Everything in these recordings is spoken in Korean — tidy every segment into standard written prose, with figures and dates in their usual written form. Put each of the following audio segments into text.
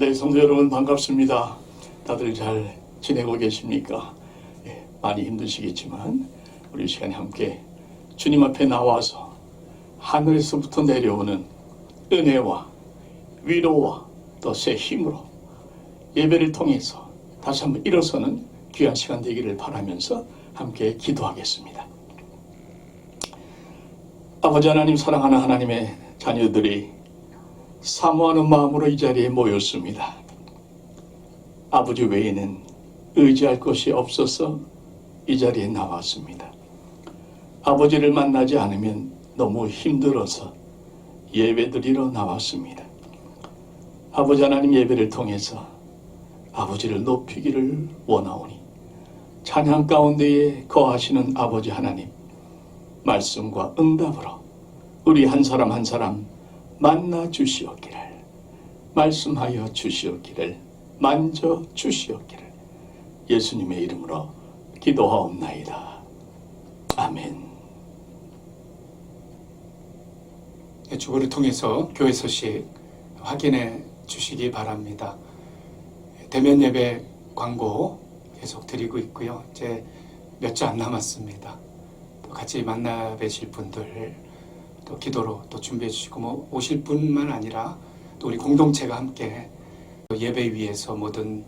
네, 성도 여러분 반갑습니다. 다들 잘 지내고 계십니까? 많이 힘드시겠지만 우리 이 시간에 함께 주님 앞에 나와서 하늘에서부터 내려오는 은혜와 위로와 또 새 힘으로 예배를 통해서 다시 한번 일어서는 귀한 시간 되기를 바라면서 함께 기도하겠습니다. 아버지 하나님, 사랑하는 하나님의 자녀들이 사모하는 마음으로 이 자리에 모였습니다. 아버지 외에는 의지할 것이 없어서 이 자리에 나왔습니다. 아버지를 만나지 않으면 너무 힘들어서 예배드리러 나왔습니다. 아버지 하나님, 예배를 통해서 아버지를 높이기를 원하오니 찬양 가운데에 거하시는 아버지 하나님, 말씀과 응답으로 우리 한 사람 한 사람 만나 주시옵기를, 말씀하여 주시옵기를, 만져 주시옵기를 예수님의 이름으로 기도하옵나이다. 아멘. 주보를 통해서 교회 소식 확인해 주시기 바랍니다. 대면 예배 광고 계속 드리고 있고요. 이제 몇 주 안 남았습니다. 또 같이 만나 뵈실 분들 또 기도로 또 준비해 주시고, 오실 분만 아니라 또 우리 공동체가 함께 예배 위에서 모든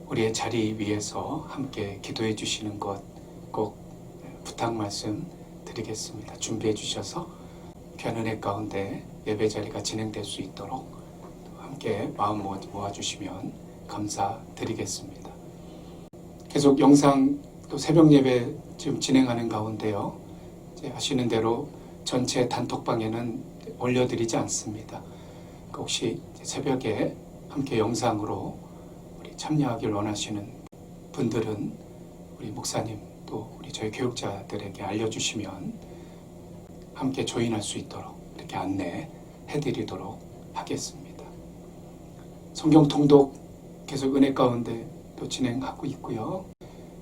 우리의 자리 위에서 함께 기도해 주시는 것 꼭 부탁 말씀 드리겠습니다. 준비해 주셔서 귀한 은혜 가운데 예배 자리가 진행될 수 있도록 함께 마음 모아주시면 감사드리겠습니다. 계속 영상 또 새벽 예배 지금 진행하는 가운데요. 이제 하시는 대로 전체 단톡방에는 올려드리지 않습니다. 혹시 새벽에 함께 영상으로 우리 참여하길 원하시는 분들은 우리 목사님 또 우리 저희 교육자들에게 알려주시면 함께 조인할 수 있도록 이렇게 안내해드리도록 하겠습니다. 성경 통독 계속 은혜 가운데 또 진행하고 있고요.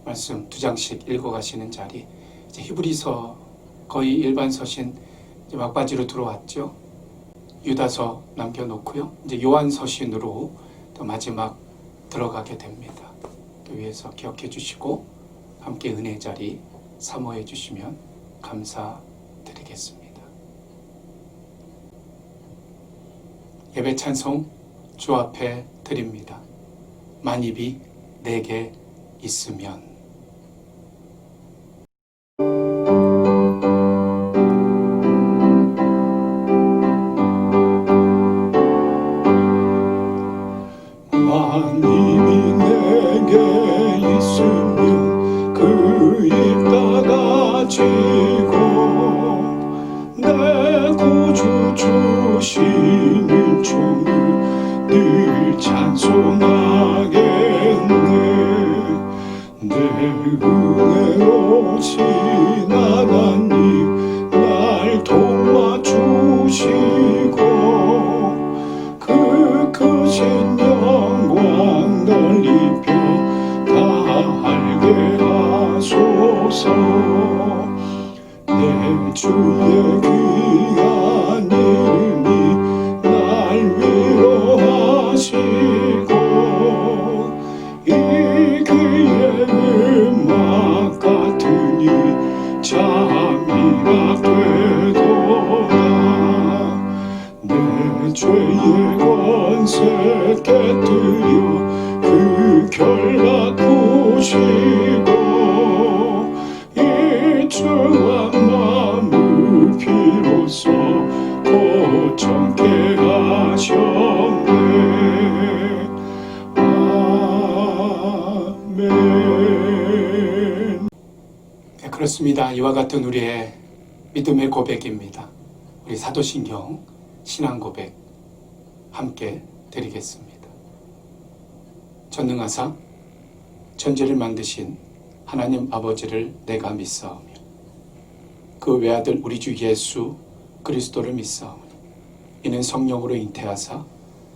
말씀 2장씩 읽어가시는 자리, 이제 히브리서 거의 일반 서신 이제 막바지로 들어왔죠. 유다서 남겨놓고요. 이제 요한 서신으로 또 마지막 들어가게 됩니다. 또 위에서 기억해 주시고 함께 은혜 자리 사모해 주시면 감사드리겠습니다. 예배 찬송 주 앞에 드립니다. 만입이 내게 있으면. 만입이 내게 있으면 그 입 다가지고 내 구주 주시는 주를 늘 찬송하겠네. 내 은혜로우신 하나님 날 도와주시고 그 크신 영광 널리 펴 다 알게 하소서. 내 주의 귀한 이름이 날 위로하시고 이 귀의 음악 같으니 잠이라 되도다. 내 죄의 권세 깨뜨려 그 결박 부시고 이 주와 마음을 비로소 고정케 하셨네. 아멘. 네, 그렇습니다. 이와 같은 우리의 믿음의 고백입니다. 우리 사도신경 신앙 고백 함께 드리겠습니다. 전능하사 천지를 만드신 하나님 아버지를 내가 믿사오며 그 외아들 우리 주 예수 그리스도를 믿사오니 이는 성령으로 잉태하사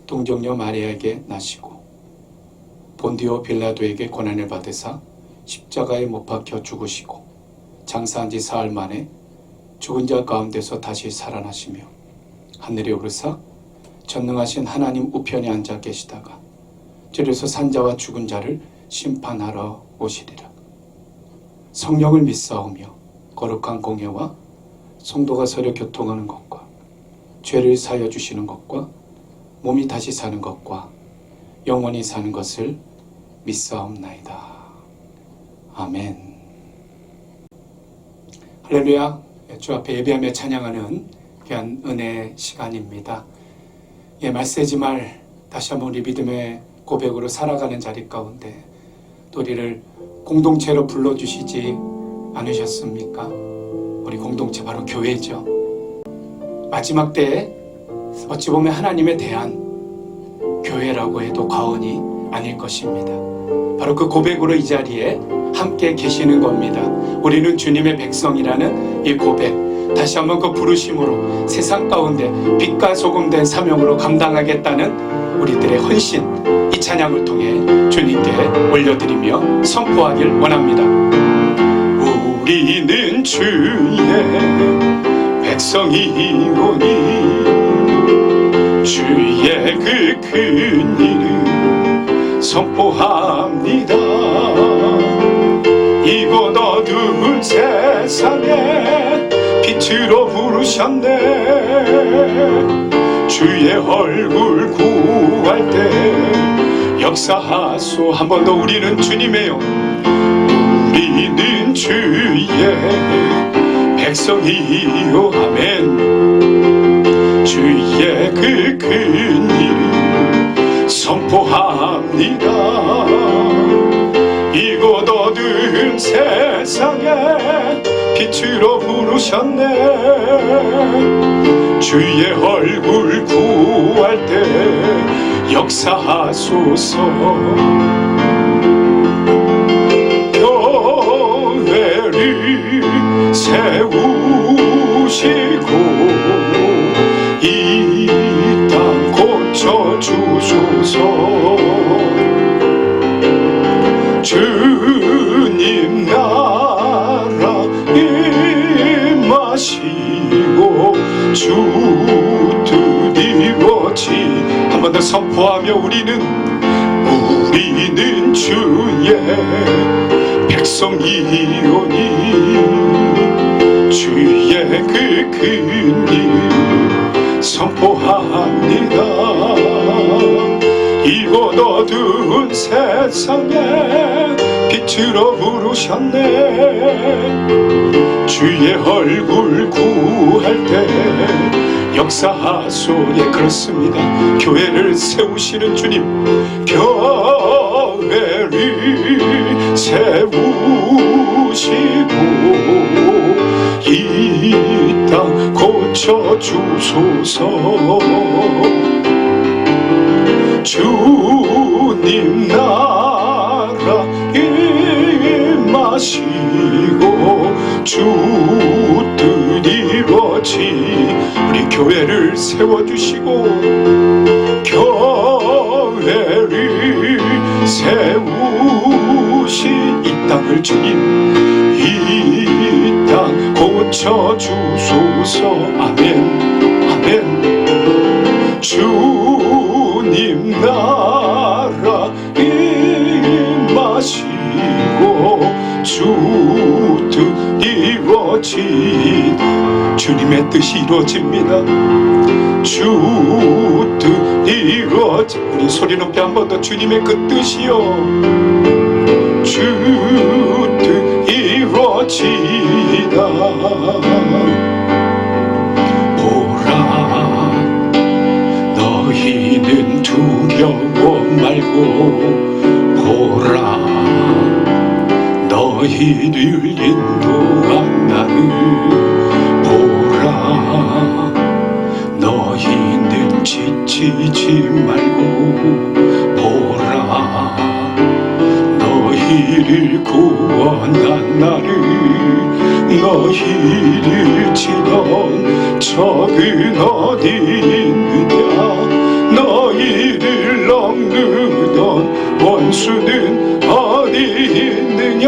동정녀 마리아에게 나시고 본디오 빌라도에게 고난을 받으사 십자가에 못 박혀 죽으시고 장사한 지 사흘 만에 죽은 자 가운데서 다시 살아나시며 하늘에 오르사 전능하신 하나님 우편에 앉아 계시다가 주께서 산자와 죽은 자를 심판하러 오시리라. 성령을 믿사오며 거룩한 공예와 성도가 서로 교통하는 것과 죄를 사하여 주시는 것과 몸이 다시 사는 것과 영원히 사는 것을 믿사옵나이다. 아멘. 할렐루야. 주 앞에 예배하며 찬양하는 귀한 은혜의 시간입니다. 말세지 말 다시 한번 우리 믿음의 고백으로 살아가는 자리 가운데 또 우리를 공동체로 불러주시지 않으셨습니까? 우리 공동체 바로 교회죠. 마지막 때에 어찌 보면 하나님의 대안 교회라고 해도 과언이 아닐 것입니다. 바로 그 고백으로 이 자리에 함께 계시는 겁니다. 우리는 주님의 백성이라는 이 고백, 다시 한번 그 부르심으로 세상 가운데 빛과 소금 된 사명으로 감당하겠다는 우리들의 헌신, 이 찬양을 통해 주님께 올려드리며 선포하길 원합니다. 우리는 주의 백성이오니 주의 그 큰 일을 선포합니다. 이곳 어두운 세상에 빛으로 부르셨네. 주의 얼굴 구할 때 역사하소. 한 번 더. 우리는 주님이에요. 우리는 주의 백성이요. 아멘. 주의 그 큰 일 선포합니다. 이곳 어두운 세상에 빛으로 부르셨네. 주의 얼굴 구할 때 역사하소서. 교회를 세우시고 이 땅 고쳐주소서. 주님 나라 임하시고 주 뜻 이루어지. 한 번 더 선포하며 우리는 주의 백성이오니 주의 그 큰 일 선포합니다. 이곳 어두운 세상에 빛으로 부르셨네. 주의 얼굴 구할 때 역사하소. 예, 그렇습니다. 교회를 세우시는 주님, 교회를 세우시고 이 땅 고쳐주소서. 주님 나라 임하시고 주 뜻 이루어지. 우리 교회를 세워주시고 교회를 세우시. 이 땅을 주님 이 땅 고쳐주소서. 아멘 아멘. 주님 나라 임하시고 주 뜻 이루어지. 주님의 뜻이 이루어집니다. 주 뜻 이루어지. 우리 소리 높이 한 번 더. 주님의 그 뜻이요 주 뜻 이루어지다. 보라 너희는 두려워 말고 보라 너희를 인도한 나를. 보라 너희는 지치지 말고 보라 너희를 구원한 나를. 너희를 치던 적은 어디 있느냐. 너희를 억누르던 원수는 어디 있느냐.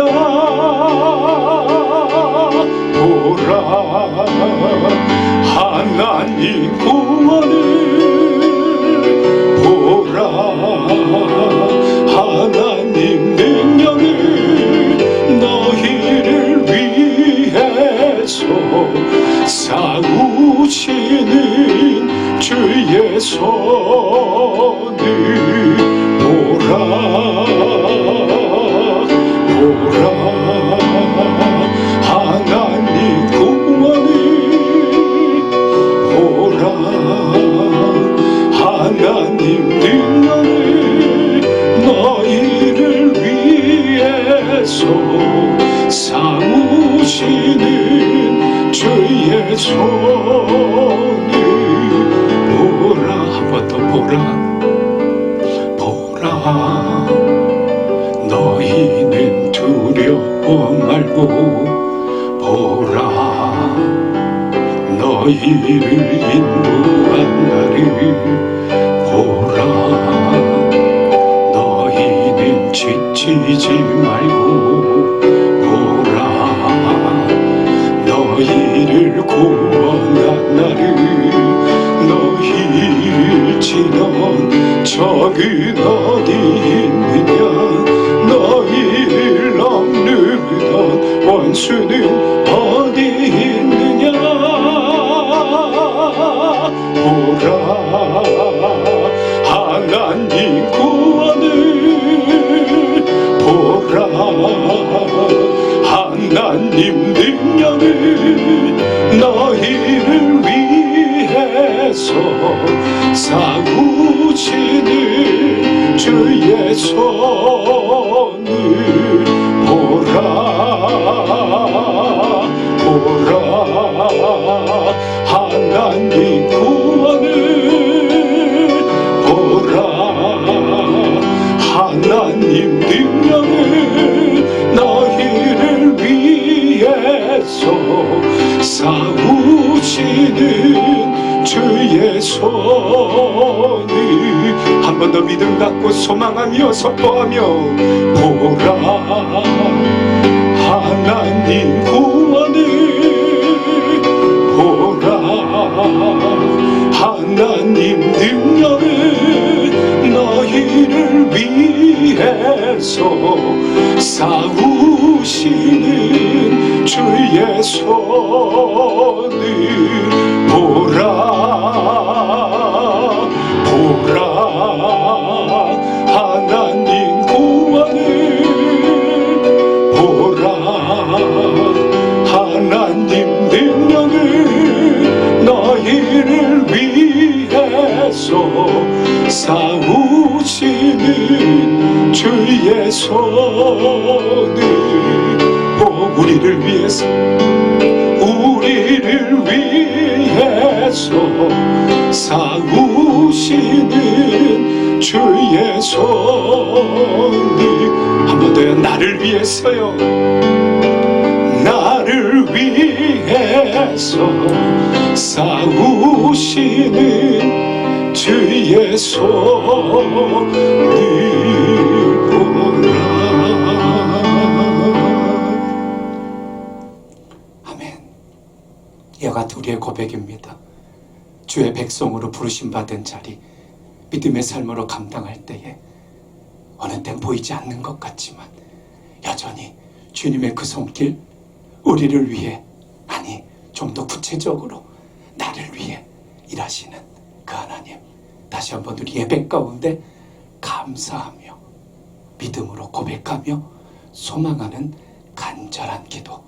보라 하나님 구원을 보라 사우시는 주의 손을 보라 하나님 구원을 보라 하나님 능력을 너희를 위해서 사우시는 주의 손을 보라 한 번 더 보라 너희는 두려워 말고 보라 너희를 인도한 나를 보라 너희는 지치지 말고 보라 너희를 구원한 나를 너희를 치던 적은 어디 있느냐 너희를 억누르던 원수는 어디 있느냐 보라 하나님 구원을 보라 하나님 능력을 너희를 위해서 사우시는 주의 손을 보라 하나님 구원을 보라 하나님 능력을 너희를 위해서 사우시는 주의 손을 한 번 더 믿음 갖고 소망하며 선포하며 보라 하나님 구원을 보라 하나님 능력을 너희를 위해서 사우시는 주의 손을 보라 하나님 구원을 보라 하나님 능력을 너희를 위해서 사우시는 주의 손을 우리를 위해서 사우시는 주의 손이 한 번 더요 나를 위해서요 나를 위해서 사우시는 주의 손을 보라 아멘. 이와 같은 우리의 고백입니다. 주의 백성으로 부르심받은 자리 믿음의 삶으로 감당할 때에 어느 땐 보이지 않는 것 같지만 여전히 주님의 그 손길 우리를 위해 아니 좀 더 구체적으로 나를 위해 일하시는 그 하나님 다시 한번 우리 예배 가운데 감사하며 믿음으로 고백하며 소망하는 간절한 기도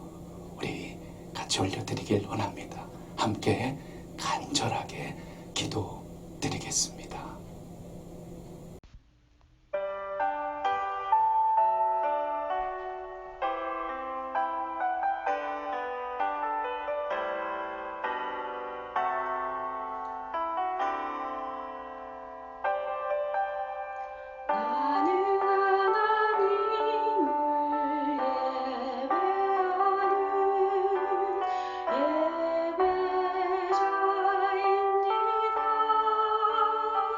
우리 같이 올려드리길 원합니다. 함께 간절하게 기도 드리겠습니다. 예배자입니다.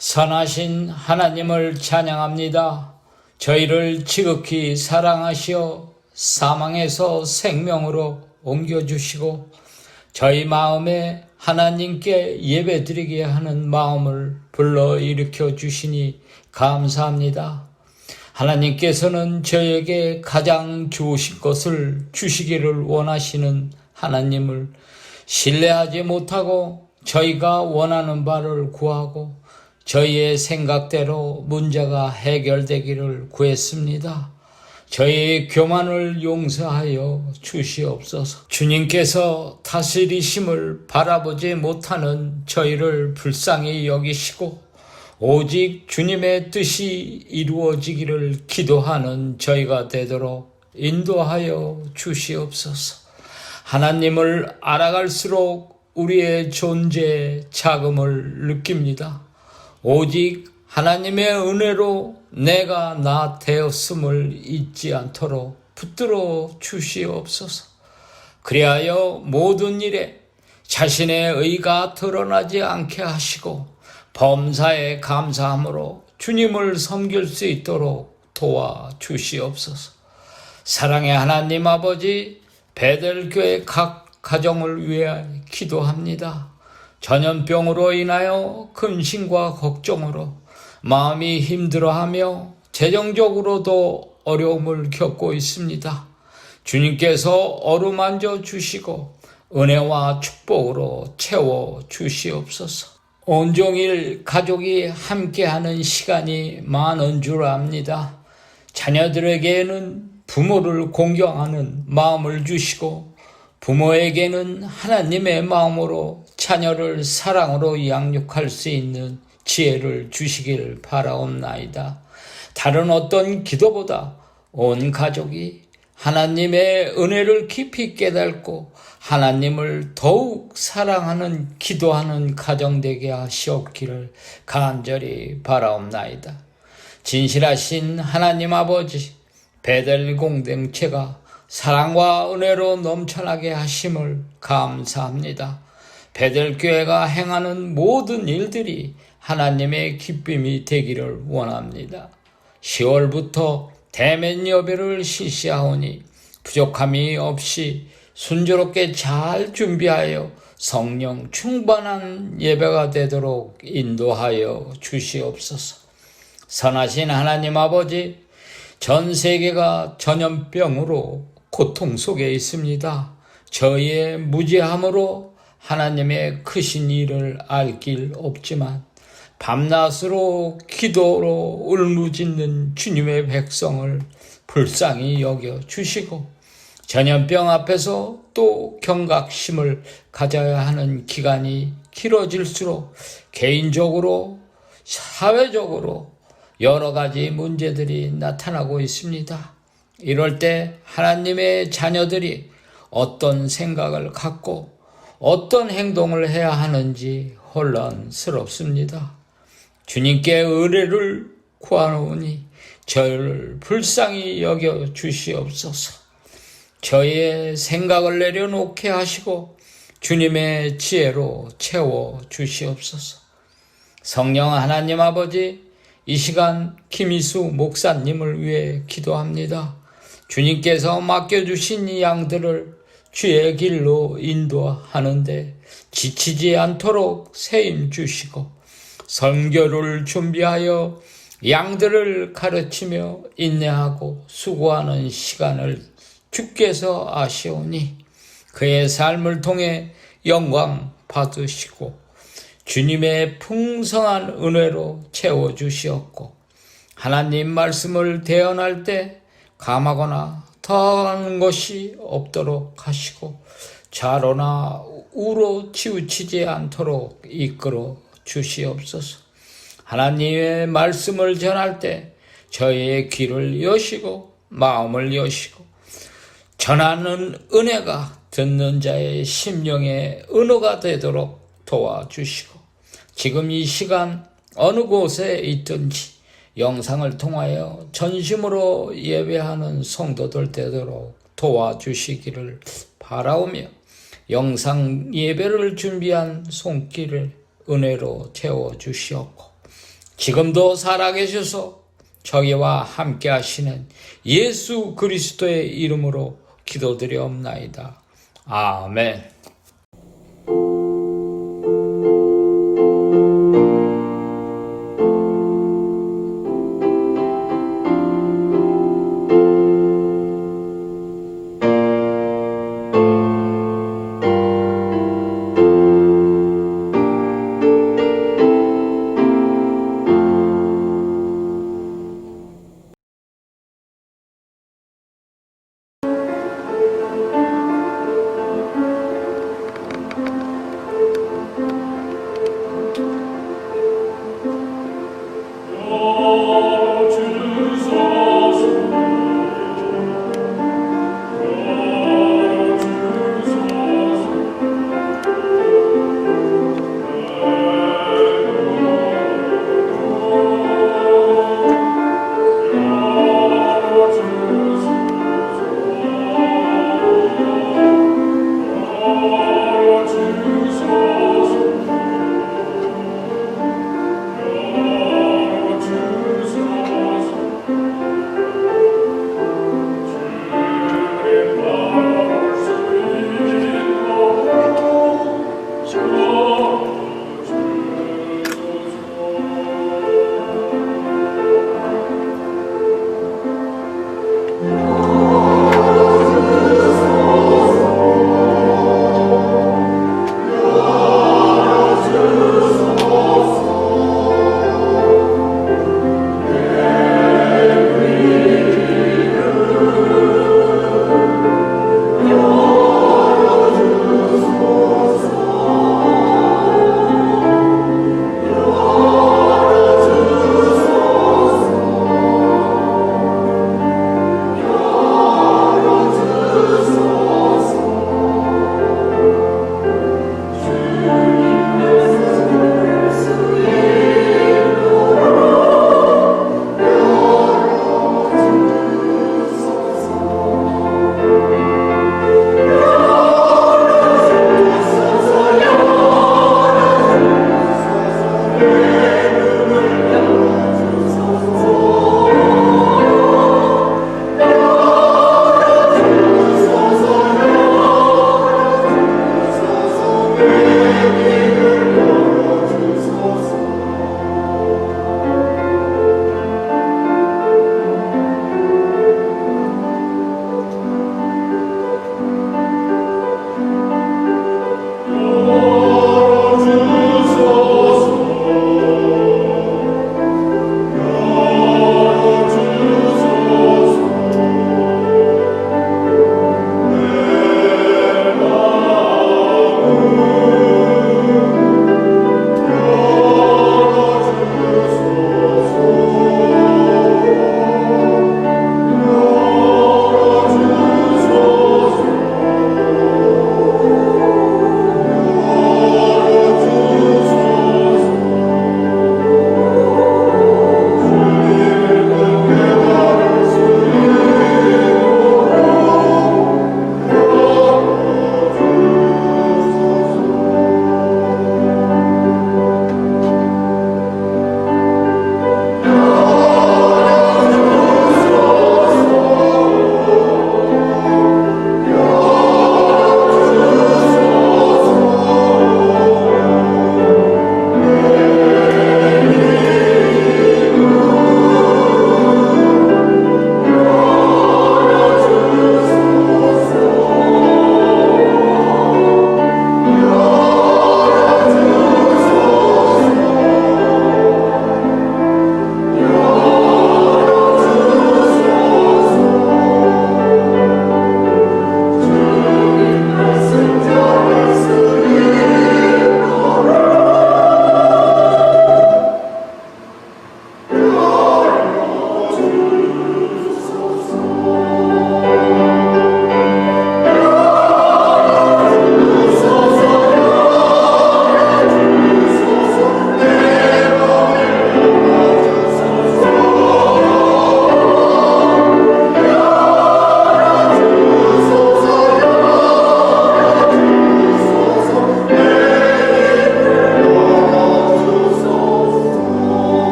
선하신 하나님을 찬양합니다. 저희를 지극히 사랑하시어 사망에서 생명으로 옮겨주시고 저희 마음에 하나님께 예배드리게 하는 마음을 불러일으켜 주시니 감사합니다. 하나님께서는 저에게 가장 좋으신 것을 주시기를 원하시는 하나님을 신뢰하지 못하고 저희가 원하는 바를 구하고 저희의 생각대로 문제가 해결되기를 구했습니다. 저희의 교만을 용서하여 주시옵소서. 주님께서 다스리심을 바라보지 못하는 저희를 불쌍히 여기시고 오직 주님의 뜻이 이루어지기를 기도하는 저희가 되도록 인도하여 주시옵소서. 하나님을 알아갈수록 우리의 존재의 자금을 느낍니다. 오직 하나님의 은혜로 내가 나 되었음을 잊지 않도록 붙들어 주시옵소서. 그리하여 모든 일에 자신의 의가 드러나지 않게 하시고 범사에 감사함으로 주님을 섬길 수 있도록 도와주시옵소서. 사랑의 하나님 아버지, 베델교회 각 가정을 위해 기도합니다. 전염병으로 인하여 근심과 걱정으로 마음이 힘들어하며 재정적으로도 어려움을 겪고 있습니다. 주님께서 어루만져 주시고 은혜와 축복으로 채워 주시옵소서. 온종일 가족이 함께하는 시간이 많은 줄 압니다. 자녀들에게는 부모를 공경하는 마음을 주시고 부모에게는 하나님의 마음으로 자녀를 사랑으로 양육할 수 있는 지혜를 주시길 바라옵나이다. 다른 어떤 기도보다 온 가족이 하나님의 은혜를 깊이 깨닫고 하나님을 더욱 사랑하는 기도하는 가정 되게 하시옵기를 간절히 바라옵나이다. 진실하신 하나님 아버지, 베델 공동체가 사랑과 은혜로 넘쳐나게 하심을 감사합니다. 베델교회가 행하는 모든 일들이 하나님의 기쁨이 되기를 원합니다. 10월부터 대면 예배를 실시하오니 부족함이 없이 순조롭게 잘 준비하여 성령 충만한 예배가 되도록 인도하여 주시옵소서. 선하신 하나님 아버지, 전 세계가 전염병으로 고통 속에 있습니다. 저희의 무지함으로 하나님의 크신 일을 알 길 없지만 밤낮으로 기도로 울부짖는 주님의 백성을 불쌍히 여겨 주시고 전염병 앞에서 또 경각심을 가져야 하는 기간이 길어질수록 개인적으로 사회적으로 여러 가지 문제들이 나타나고 있습니다. 이럴 때 하나님의 자녀들이 어떤 생각을 갖고 어떤 행동을 해야 하는지 혼란스럽습니다. 주님께 의뢰를 구하노니 저를 불쌍히 여겨 주시옵소서. 저의 생각을 내려놓게 하시고 주님의 지혜로 채워 주시옵소서. 성령 하나님 아버지, 이 시간 김희수 목사님을 위해 기도합니다. 주님께서 맡겨주신 이 양들을 주의 길로 인도하는데 지치지 않도록 세임 주시고 선교를 준비하여 양들을 가르치며 인내하고 수고하는 시간을 주께서 아시오니 그의 삶을 통해 영광 받으시고 주님의 풍성한 은혜로 채워주시었고 하나님 말씀을 대언할 때 감하거나 더하는 것이 없도록 하시고 좌로나 우로 치우치지 않도록 이끌어 주시옵소서. 하나님의 말씀을 전할 때 저의 귀를 여시고 마음을 여시고 전하는 은혜가 듣는 자의 심령의 은호가 되도록 도와주시고 지금 이 시간 어느 곳에 있든지 영상을 통하여 전심으로 예배하는 성도들 되도록 도와주시기를 바라오며 영상 예배를 준비한 손길을 은혜로 채워주시옵고 지금도 살아계셔서 저희와 함께 하시는 예수 그리스도의 이름으로 기도드리옵나이다. 아멘.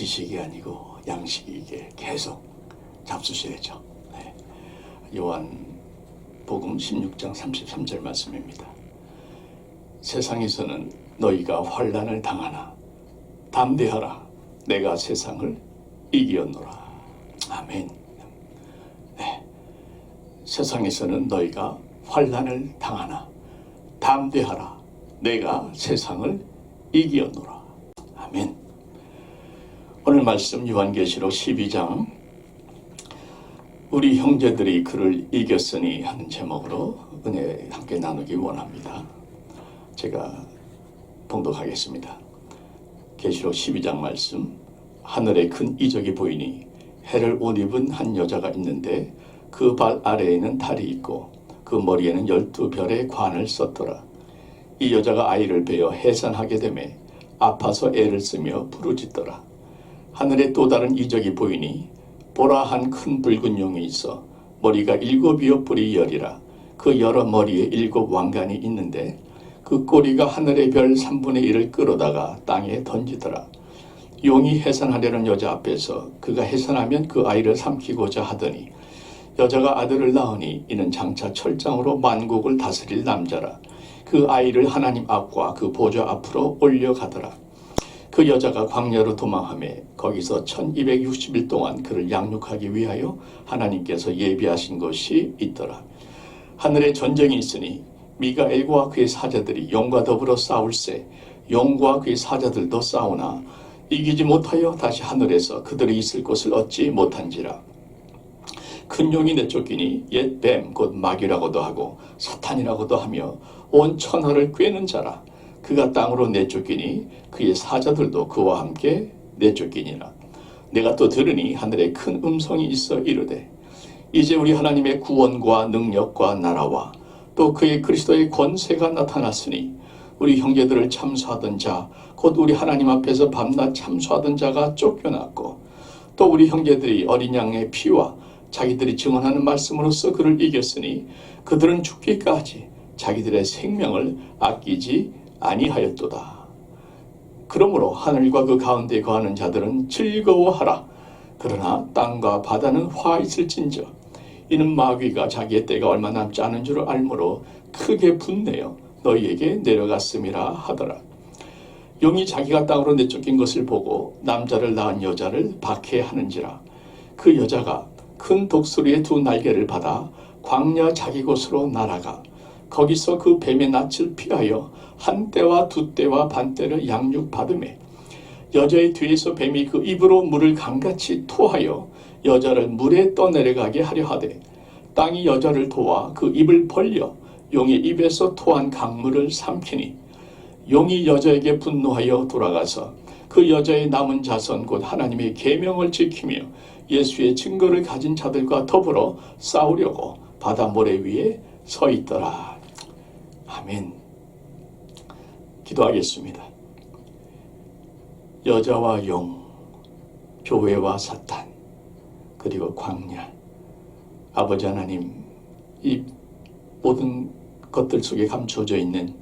지식이 아니고 양식이 이게 계속 잡수셔야죠. 네. 요한복음 16장 33절 말씀입니다. 세상에서는 너희가 환난을 당하나 담대하라, 내가 세상을 이기었노라. 아멘. 네. 세상에서는 너희가 환난을 당하나 담대하라, 내가 세상을 이기었노라. 아멘. 오늘 말씀 요한계시록 12장 우리 형제들이 그를 이겼으니 하는 제목으로 은혜 함께 나누기 원합니다. 제가 봉독하겠습니다. 계시록 12장 말씀. 하늘에 큰 이적이 보이니 해를 옷 입은 한 여자가 있는데 그 발 아래에는 달이 있고 그 머리에는 12별의 관을 썼더라. 이 여자가 아이를 베어 해산하게 되매 아파서 애를 쓰며 부르짖더라. 하늘에 또 다른 이적이 보이니 보라, 한 큰 붉은 용이 있어 머리가 7이요 뿔이 10이라. 그 여러 머리에 7 왕관이 있는데 그 꼬리가 하늘의 별 3분의 1을 끌어다가 땅에 던지더라. 용이 해산하려는 여자 앞에서 그가 해산하면 그 아이를 삼키고자 하더니 여자가 아들을 낳으니 이는 장차 철장으로 만국을 다스릴 남자라. 그 아이를 하나님 앞과 그 보좌 앞으로 올려가더라. 그 여자가 광야로 도망하매 거기서 1260일 동안 그를 양육하기 위하여 하나님께서 예비하신 것이 있더라. 하늘에 전쟁이 있으니 미가엘과 그의 사자들이 용과 더불어 싸울세 용과 그의 사자들도 싸우나 이기지 못하여 다시 하늘에서 그들이 있을 곳을 얻지 못한지라. 큰 용이 내쫓기니 옛 뱀 곧 마귀라고도 하고 사탄이라고도 하며 온 천하를 꿰는 자라. 그가 땅으로 내쫓기니 그의 사자들도 그와 함께 내쫓기니라. 내가 또 들으니 하늘에 큰 음성이 있어 이르되 이제 우리 하나님의 구원과 능력과 나라와 또 그의 그리스도의 권세가 나타났으니 우리 형제들을 참수하던 자 곧 우리 하나님 앞에서 밤낮 참수하던 자가 쫓겨났고 또 우리 형제들이 어린 양의 피와 자기들이 증언하는 말씀으로써 그를 이겼으니 그들은 죽기까지 자기들의 생명을 아끼지 아니하였도다. 그러므로 하늘과 그 가운데 거하는 자들은 즐거워하라. 그러나 땅과 바다는 화 있을진저 이는 마귀가 자기의 때가 얼마 남지 않은 줄을 알므로 크게 분내어 너희에게 내려갔음이라 하더라. 용이 자기가 땅으로 내쫓긴 것을 보고 남자를 낳은 여자를 박해하는지라. 그 여자가 큰 독수리의 2 날개를 받아 광야 자기 곳으로 날아가 거기서 그 뱀의 낯을 피하여 1떼와 2떼와 반떼를 양육받으매 여자의 뒤에서 뱀이 그 입으로 물을 강같이 토하여 여자를 물에 떠내려가게 하려 하되 땅이 여자를 도와 그 입을 벌려 용의 입에서 토한 강물을 삼키니 용이 여자에게 분노하여 돌아가서 그 여자의 남은 자손 곧 하나님의 계명을 지키며 예수의 증거를 가진 자들과 더불어 싸우려고 바다 모래 위에 서 있더라. 아멘. 기도하겠습니다. 여자와 용, 교회와 사탄, 그리고 광야, 아버지 하나님, 이 모든 것들 속에 감춰져 있는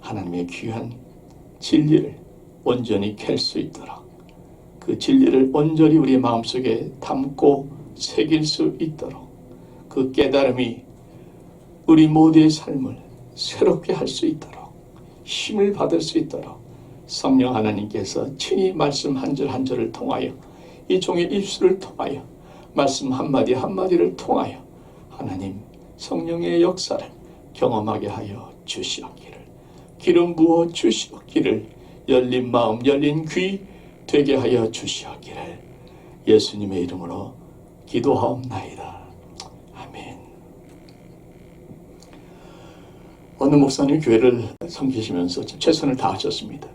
하나님의 귀한 진리를 온전히 캘 수 있도록 그 진리를 온전히 우리 마음속에 담고 새길 수 있도록 그 깨달음이 우리 모두의 삶을 새롭게 할 수 있도록 힘을 받을 수 있도록 성령 하나님께서 친히 말씀 한 절 한 절을 통하여 이 종의 입술을 통하여 말씀 한마디 한마디를 통하여 하나님 성령의 역사를 경험하게 하여 주시옵기를 기름 부어 주시옵기를 열린 마음 열린 귀 되게 하여 주시옵기를 예수님의 이름으로 기도하옵나이다. 아멘. 어느 목사님 교회를 섬기시면서 최선을 다하셨습니다.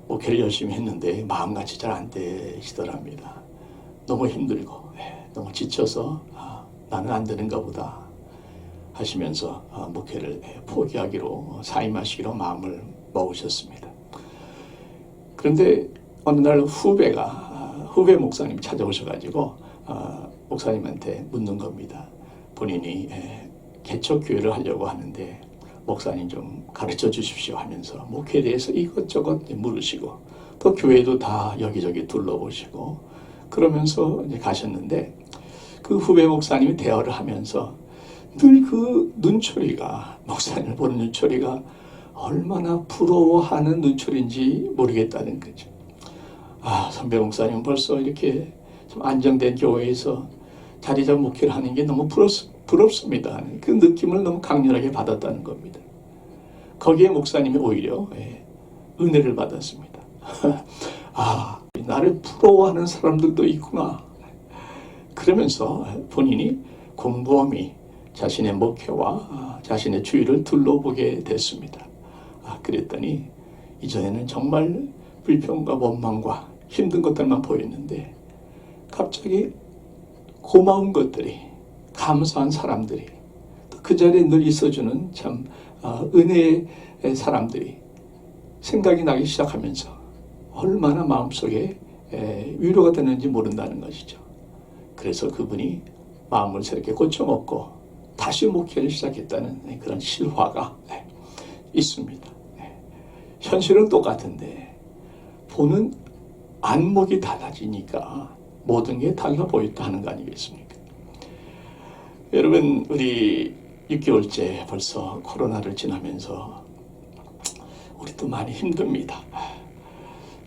목회를 열심히 했는데 마음같이 잘 안 되시더랍니다. 너무 힘들고 너무 지쳐서 나는 안 되는가 보다 하시면서 목회를 포기하기로 사임하시기로 마음을 먹으셨습니다. 그런데 어느 날 후배 목사님이 찾아오셔가지고 목사님한테 묻는 겁니다. 본인이 개척교회를 하려고 하는데 목사님 좀 가르쳐 주십시오 하면서 목회에 대해서 이것저것 물으시고 또 교회도 다 여기저기 둘러보시고 그러면서 이제 가셨는데 그 후배 목사님이 대화를 하면서 늘 그 눈초리가 목사님을 보는 눈초리가 얼마나 부러워하는 눈초리인지 모르겠다는 거죠. 아, 선배 목사님 벌써 이렇게 좀 안정된 교회에서 자리 잡은 목회를 하는 게 너무 부럽습니다. 그 느낌을 너무 강렬하게 받았다는 겁니다. 거기에 목사님이 오히려 은혜를 받았습니다. 아, 나를 부러워하는 사람들도 있구나. 그러면서 본인이 곰곰이 자신의 목회와 자신의 주위를 둘러보게 됐습니다. 그랬더니 이전에는 정말 불평과 원망과 힘든 것들만 보였는데 갑자기 고마운 것들이, 감사한 사람들이, 또 그 자리에 늘 있어주는 참 은혜의 사람들이 생각이 나기 시작하면서 얼마나 마음속에 위로가 되는지 모른다는 것이죠. 그래서 그분이 마음을 새롭게 고쳐먹고 다시 목회를 시작했다는 그런 실화가 있습니다. 현실은 똑같은데 보는 안목이 달라지니까 모든 게 달라 보였다 하는 거 아니겠습니까? 여러분, 우리 6개월째 벌써 코로나를 지나면서 우리도 많이 힘듭니다.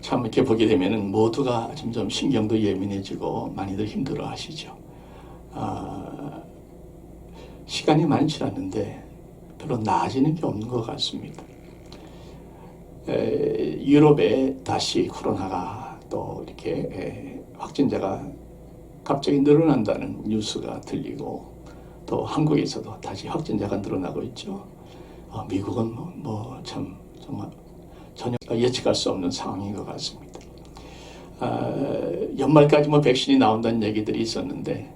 참 이렇게 보게 되면은 모두가 점점 신경도 예민해지고 많이들 힘들어 하시죠. 시간이 많이 지났는데 별로 나아지는 게 없는 것 같습니다. 유럽에 다시 코로나가 또 이렇게 확진자가 갑자기 늘어난다는 뉴스가 들리고 또 한국에서도 다시 확진자가 늘어나고 있죠. 미국은 참 정말 전혀 예측할 수 없는 상황인 것 같습니다. 연말까지 백신이 나온다는 얘기들이 있었는데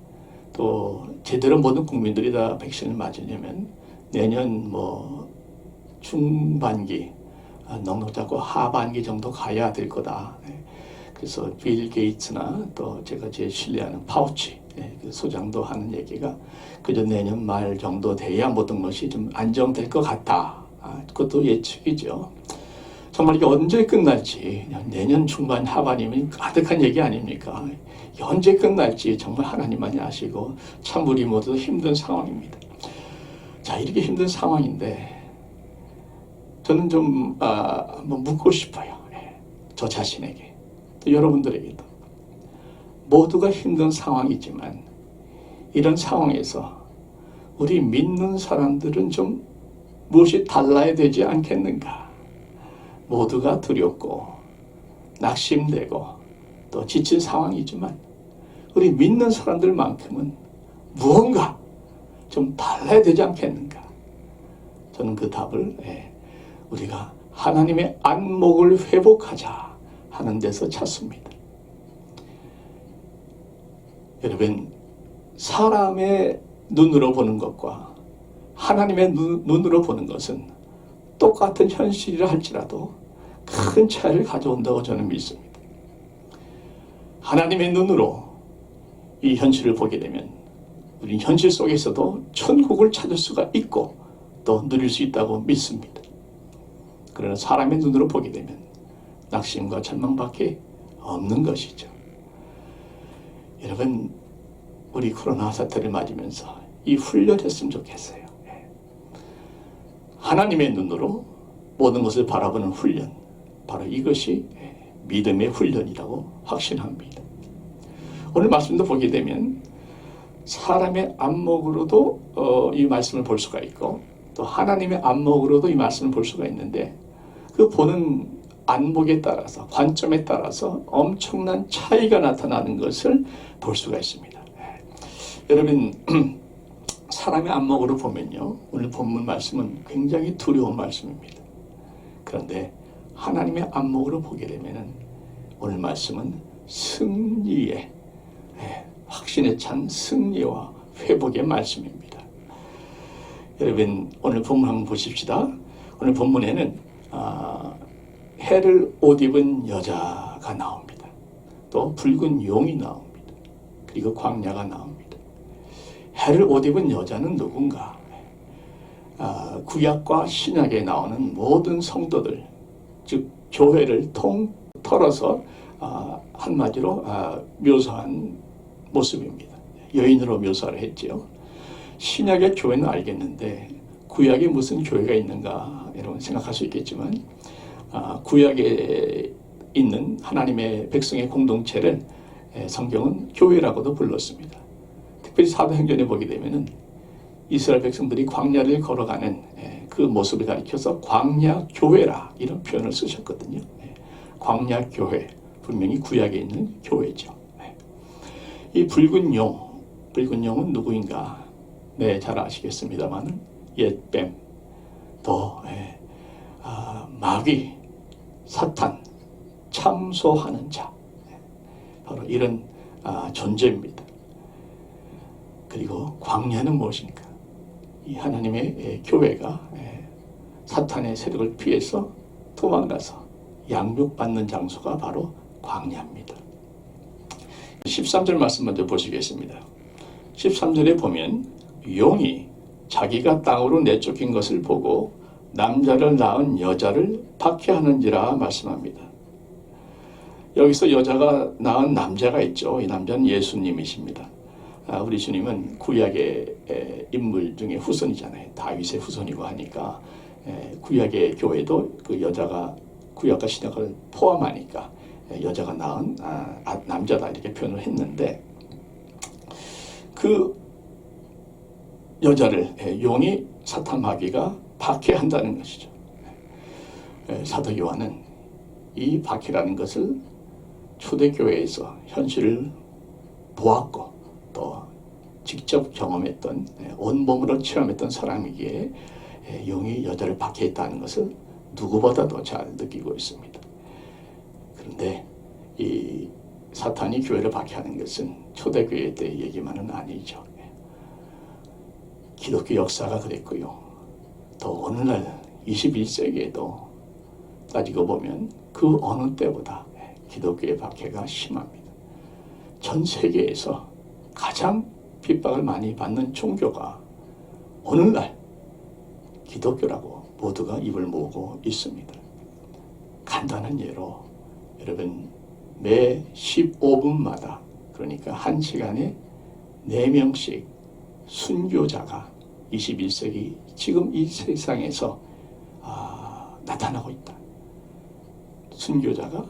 또 제대로 모든 국민들이 다 백신을 맞으려면 내년 중반기 넉넉 잡고 하반기 정도 가야 될 거다. 그래서 빌 게이츠나 또 제가 제일 신뢰하는 파우치 그 소장도 하는 얘기가 그저 내년 말 정도 돼야 모든 것이 좀 안정될 것 같다. 그것도 예측이죠. 정말 이게 언제 끝날지, 내년 중반 하반이면 가득한 얘기 아닙니까? 언제 끝날지 정말 하나님만이 아시고 참 우리 모두 힘든 상황입니다. 자, 이렇게 힘든 상황인데 저는 좀 묻고 싶어요. 저 자신에게, 또 여러분들에게도. 모두가 힘든 상황이지만 이런 상황에서 우리 믿는 사람들은 좀 무엇이 달라야 되지 않겠는가? 모두가 두렵고 낙심되고 또 지친 상황이지만 우리 믿는 사람들만큼은 무언가 좀 달라야 되지 않겠는가? 저는 그 답을 우리가 하나님의 안목을 회복하자 하는 데서 찾습니다. 여러분, 사람의 눈으로 보는 것과 하나님의 눈으로 보는 것은 똑같은 현실이라 할지라도 큰 차이를 가져온다고 저는 믿습니다. 하나님의 눈으로 이 현실을 보게 되면 우리는 현실 속에서도 천국을 찾을 수가 있고 또 누릴 수 있다고 믿습니다. 그러나 사람의 눈으로 보게 되면 낙심과 절망밖에 없는 것이죠. 여러분, 우리 코로나 사태를 맞으면서 이 훈련했으면 좋겠어요. 하나님의 눈으로 모든 것을 바라보는 훈련, 바로 이것이 믿음의 훈련이라고 확신합니다. 오늘 말씀도 보게 되면 사람의 안목으로도 이 말씀을 볼 수가 있고 또 하나님의 안목으로도 이 말씀을 볼 수가 있는데 그 보는 안목에 따라서, 관점에 따라서 엄청난 차이가 나타나는 것을 볼 수가 있습니다. 여러분, 사람의 안목으로 보면요, 오늘 본문 말씀은 굉장히 두려운 말씀입니다. 그런데 하나님의 안목으로 보게 되면 오늘 말씀은 승리의, 확신에 찬 승리와 회복의 말씀입니다. 여러분, 오늘 본문 한번 보십시다. 오늘 본문에는 해를 옷 입은 여자가 나옵니다. 또 붉은 용이 나옵니다. 그리고 광야가 나옵니다. 해를 옷 입은 여자는 누군가? 구약과 신약에 나오는 모든 성도들, 즉 교회를 털어서 한마디로 묘사한 모습입니다. 여인으로 묘사를 했지요. 신약의 교회는 알겠는데 구약에 무슨 교회가 있는가 여러분 생각할 수 있겠지만 구약에 있는 하나님의 백성의 공동체를 성경은 교회라고도 불렀습니다. 특별히 사도행전에 보게 되면은 이스라엘 백성들이 광야를 걸어가는 그 모습을 가리켜서 광야교회라 이런 표현을 쓰셨거든요. 광야교회, 분명히 구약에 있는 교회죠. 이 붉은 용은 누구인가? 네, 잘 아시겠습니다만 옛뱀, 또 마귀, 사탄, 참소하는 자, 바로 이런 존재입니다. 그리고 광야는 무엇인가? 이 하나님의 교회가 사탄의 세력을 피해서 도망가서 양육받는 장소가 바로 광야입니다. 13절 말씀 먼저 보시겠습니다. 13절에 보면 용이 자기가 땅으로 내쫓긴 것을 보고 남자를 낳은 여자를 박해하는지라 말씀합니다. 여기서 여자가 낳은 남자가 있죠. 이 남자는 예수님이십니다. 우리 주님은 구약의 인물 중에 후손이잖아요. 다윗의 후손이고 하니까 구약의 교회도 그 여자가 구약과 신약을 포함하니까 여자가 낳은 남자다 이렇게 표현을 했는데 그 여자를 용이 사탄 마귀가 박해한다는 것이죠. 사도 요한은 이 박해라는 것을 초대교회에서 현실을 보았고 또 직접 경험했던 온몸으로 체험했던 사람이기에 용이 여자를 박해했다는 것을 누구보다도 잘 느끼고 있습니다. 그런데 이 사탄이 교회를 박해하는 것은 초대교회 때 얘기만은 아니죠. 기독교 역사가 그랬고요. 또 오늘날 21세기에도 따지고 보면 그 어느 때보다 기독교의 박해가 심합니다. 전 세계에서 가장 핍박을 많이 받는 종교가 오늘날 기독교라고 모두가 입을 모으고 있습니다. 간단한 예로 여러분 매 15분마다 그러니까 1시간에 4명씩 순교자가 21세기 지금 이 세상에서 나타나고 있다. 순교자가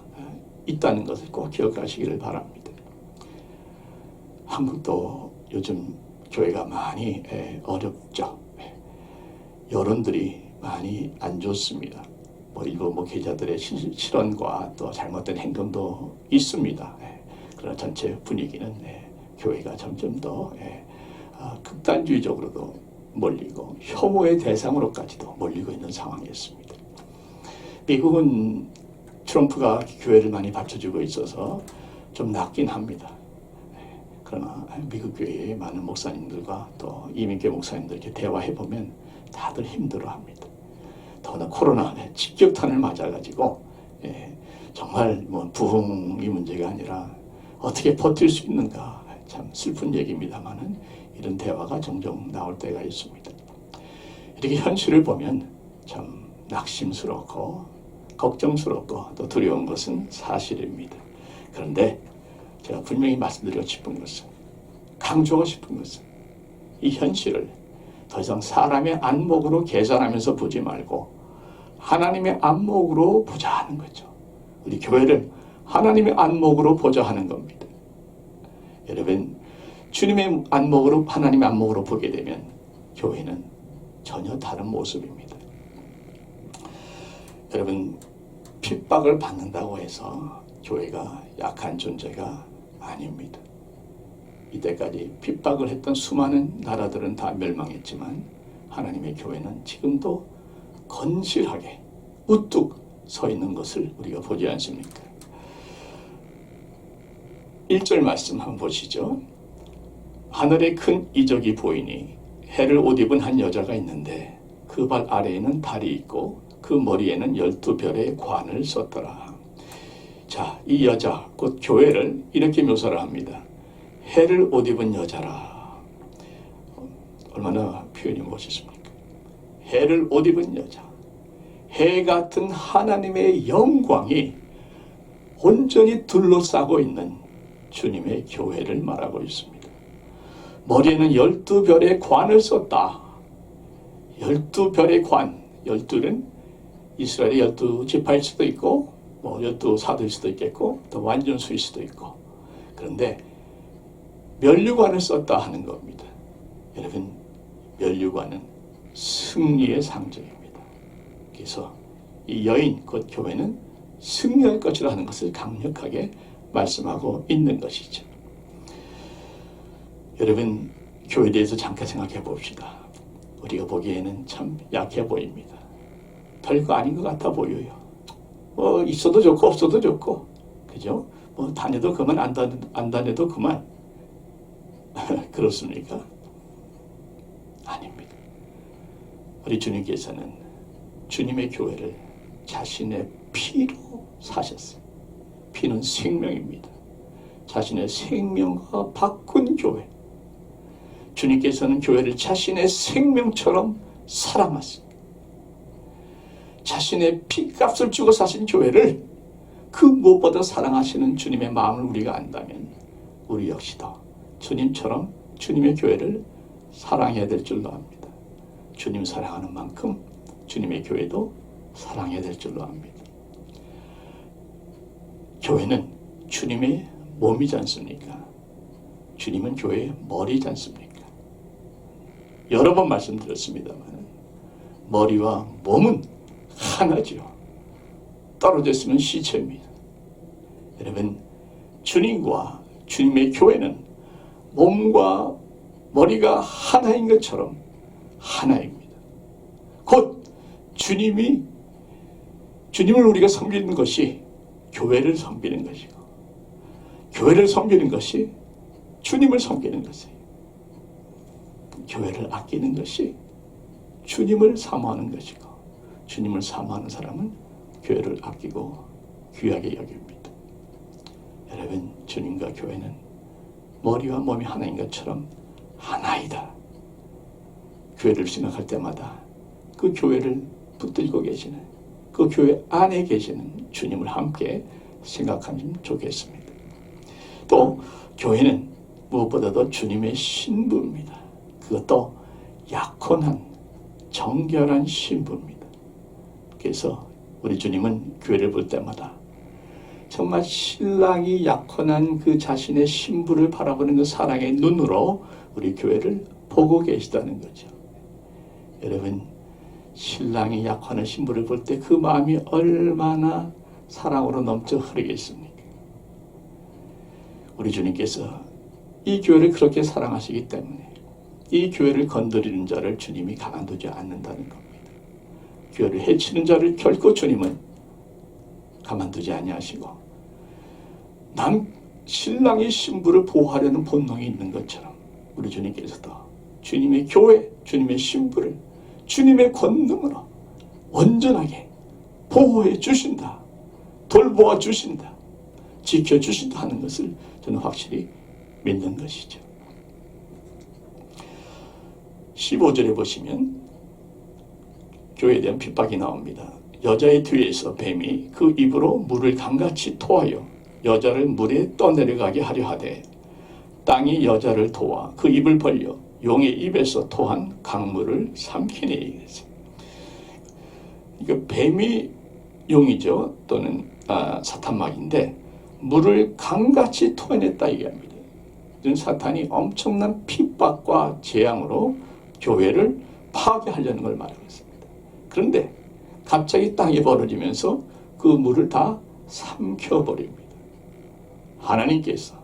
있다는 것을 꼭 기억하시기를 바랍니다. 한국도 요즘 교회가 많이 어렵죠. 여론들이 많이 안 좋습니다. 일부 목회자들의 실언과 또 잘못된 행동도 있습니다. 그러나 전체 분위기는 교회가 점점 더 극단주의적으로도 몰리고 혐오의 대상으로까지도 몰리고 있는 상황이었습니다. 미국은 트럼프가 교회를 많이 받쳐주고 있어서 좀 낫긴 합니다. 그러나 미국 교회의 많은 목사님들과 또 이민교 목사님들 이렇게 대화해보면 다들 힘들어합니다. 더구나 코로나에 직격탄을 맞아가지고 정말 부흥이 문제가 아니라 어떻게 버틸 수 있는가 참 슬픈 얘기입니다만은 이런 대화가 종종 나올 때가 있습니다. 이렇게 현실을 보면 참 낙심스럽고 걱정스럽고 또 두려운 것은 사실입니다. 그런데 제가 분명히 말씀드리고 싶은 것은 강조하고 싶은 것은 이 현실을 더 이상 사람의 안목으로 계산하면서 보지 말고 하나님의 안목으로 보자 하는 거죠. 우리 교회를 하나님의 안목으로 보자 하는 겁니다. 여러분 주님의 안목으로 하나님의 안목으로 보게 되면 교회는 전혀 다른 모습입니다. 여러분 핍박을 받는다고 해서 교회가 약한 존재가 아닙니다. 이때까지 핍박을 했던 수많은 나라들은 다 멸망했지만 하나님의 교회는 지금도 건실하게 우뚝 서 있는 것을 우리가 보지 않습니까? 1절 말씀 한번 보시죠. 하늘에 큰 이적이 보이니 해를 옷 입은 한 여자가 있는데 그 발 아래에는 달이 있고 그 머리에는 12별의 관을 썼더라. 자, 이 여자 곧 교회를 이렇게 묘사를 합니다. 해를 옷 입은 여자라. 얼마나 표현이 멋있습니까? 해를 옷 입은 여자. 해 같은 하나님의 영광이 온전히 둘러싸고 있는 주님의 교회를 말하고 있습니다. 머리에는 12별의 관을 썼다. 12별의 관, 12는 이스라엘의 12지파일 수도 있고 12사도일 수도 있겠고 또 완전수일 수도 있고, 그런데 면류관을 썼다 하는 겁니다. 여러분, 면류관은 승리의 상징입니다. 그래서 이 여인, 곧 교회는 승리할 것이라 하는 것을 강력하게 말씀하고 있는 것이죠. 여러분, 교회에 대해서 잠깐 생각해 봅시다. 우리가 보기에는 참 약해 보입니다. 별거 아닌 것 같아 보여요. 있어도 좋고 없어도 좋고, 그죠? 다녀도 그만, 안 다녀도 그만. 그렇습니까? 아닙니다. 우리 주님께서는 주님의 교회를 자신의 피로 사셨어요. 피는 생명입니다. 자신의 생명과 바꾼 교회. 주님께서는 교회를 자신의 생명처럼 사랑하십니다. 자신의 피값을 주고 사신 교회를 그 무엇보다 사랑하시는 주님의 마음을 우리가 안다면 우리 역시도 주님처럼 주님의 교회를 사랑해야 될 줄로 압니다. 주님 사랑하는 만큼 주님의 교회도 사랑해야 될 줄로 압니다. 교회는 주님의 몸이지 않습니까? 주님은 교회의 머리지 않습니까? 여러 번 말씀드렸습니다만 머리와 몸은 하나죠. 떨어져 있으면 시체입니다. 여러분, 주님과 주님의 교회는 몸과 머리가 하나인 것처럼 하나입니다. 곧 주님을 우리가 섬기는 것이 교회를 섬기는 것이고, 교회를 섬기는 것이 주님을 섬기는 것이에요. 교회를 아끼는 것이 주님을 사모하는 것이고, 주님을 사모하는 사람은 교회를 아끼고 귀하게 여깁니다. 여러분, 주님과 교회는 머리와 몸이 하나인 것처럼 하나이다. 교회를 생각할 때마다 그 교회를 붙들고 계시는, 그 교회 안에 계시는 주님을 함께 생각하면 좋겠습니다. 또 교회는 무엇보다도 주님의 신부입니다. 그것도 약혼한 정결한 신부입니다. 그래서 우리 주님은 교회를 볼 때마다 정말 신랑이 약혼한 그 자신의 신부를 바라보는 그 사랑의 눈으로 우리 교회를 보고 계시다는 거죠. 여러분, 신랑이 약혼한 신부를 볼 때 그 마음이 얼마나 사랑으로 넘쳐 흐르겠습니까? 우리 주님께서 이 교회를 그렇게 사랑하시기 때문에 이 교회를 건드리는 자를 주님이 가만두지 않는다는 겁니다. 교회를 해치는 자를 결코 주님은 가만두지 아니하시고, 신랑이 신부를 보호하려는 본능이 있는 것처럼 우리 주님께서도 주님의 교회, 주님의 신부를 주님의 권능으로 온전하게 보호해 주신다, 돌보아 주신다, 지켜주신다 하는 것을 저는 확실히 믿는 것이죠. 15절에 보시면 교회에 대한 핍박이 나옵니다. 여자의 뒤에서 뱀이 그 입으로 물을 강같이 토하여 여자를 물에 떠내려가게 하려 하되 땅이 여자를 도와 그 입을 벌려 용의 입에서 토한 강물을 삼키니. 그러니까 뱀이 용이죠. 또는 사탄막인데 물을 강같이 토해냈다 얘기합니다. 사탄이 엄청난 핍박과 재앙으로 교회를 파괴하려는 걸 말하고 있습니다. 그런데 갑자기 땅이 벌어지면서 그 물을 다 삼켜버립니다. 하나님께서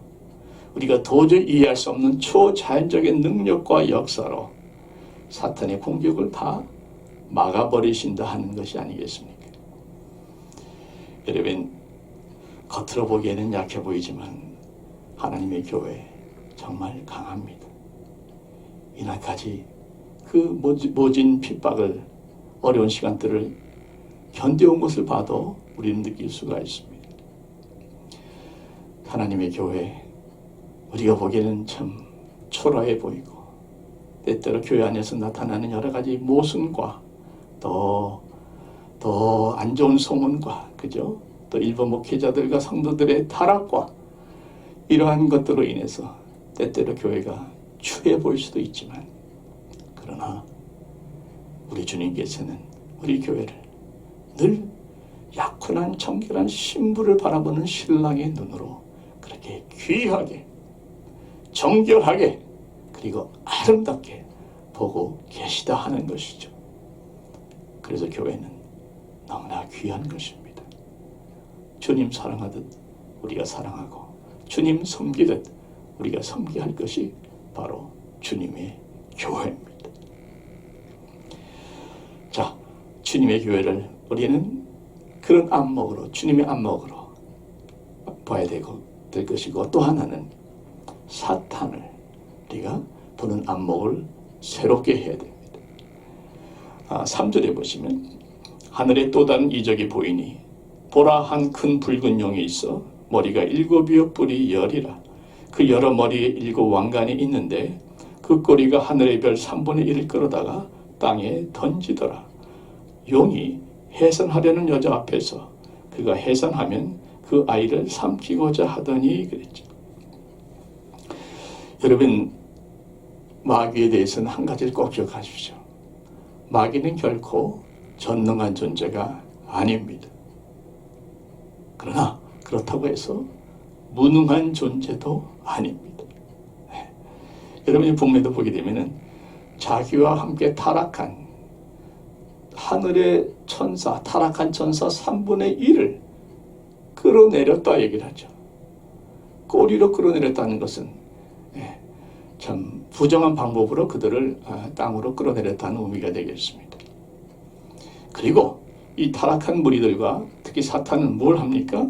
우리가 도저히 이해할 수 없는 초자연적인 능력과 역사로 사탄의 공격을 다 막아버리신다 하는 것이 아니겠습니까? 여러분, 겉으로 보기에는 약해 보이지만 하나님의 교회 정말 강합니다. 이날까지 그 모진 핍박을, 어려운 시간들을 견뎌온 것을 봐도 우리는 느낄 수가 있습니다. 하나님의 교회, 우리가 보기에는 참 초라해 보이고 때때로 교회 안에서 나타나는 여러 가지 모순과 더 안 좋은 소문과, 그죠? 또 일부 목회자들과 성도들의 타락과 이러한 것들로 인해서 때때로 교회가 추해 보일 수도 있지만, 그러나 우리 주님께서는 우리 교회를 늘 약혼한 정결한 신부를 바라보는 신랑의 눈으로 그렇게 귀하게, 정결하게, 그리고 아름답게 보고 계시다 하는 것이죠. 그래서 교회는 너무나 귀한 것입니다. 주님 사랑하듯 우리가 사랑하고, 주님 섬기듯 우리가 섬겨야 할 것이 바로 주님의 교회입니다. 자, 주님의 교회를 우리는 그런 안목으로, 주님의 안목으로 봐야 될 것이고, 또 하나는 사탄을 우리가 보는 안목을 새롭게 해야 됩니다. 3절에 보시면 하늘에 또 다른 이적이 보이니 보라, 한 큰 붉은 용이 있어 머리가 7이요 뿔이 10이라. 그 여러 머리에 7 왕관이 있는데 그 꼬리가 하늘의 별 3분의 1을 끌어다가 땅에 던지더라. 용이 해산하려는 여자 앞에서 그가 해산하면 그 아이를 삼키고자 하더니 그랬죠. 여러분, 마귀에 대해서는 한 가지를 꼭 기억하십시오. 마귀는 결코 전능한 존재가 아닙니다. 그러나 그렇다고 해서 무능한 존재도 아닙니다. 여러분이 본문에도 보게 되면은 자기와 함께 타락한 하늘의 천사, 타락한 천사 3분의 1을 끌어내렸다 얘기를 하죠. 꼬리로 끌어내렸다는 것은 참 부정한 방법으로 그들을 땅으로 끌어내렸다는 의미가 되겠습니다. 그리고 이 타락한 무리들과 특히 사탄은 뭘 합니까?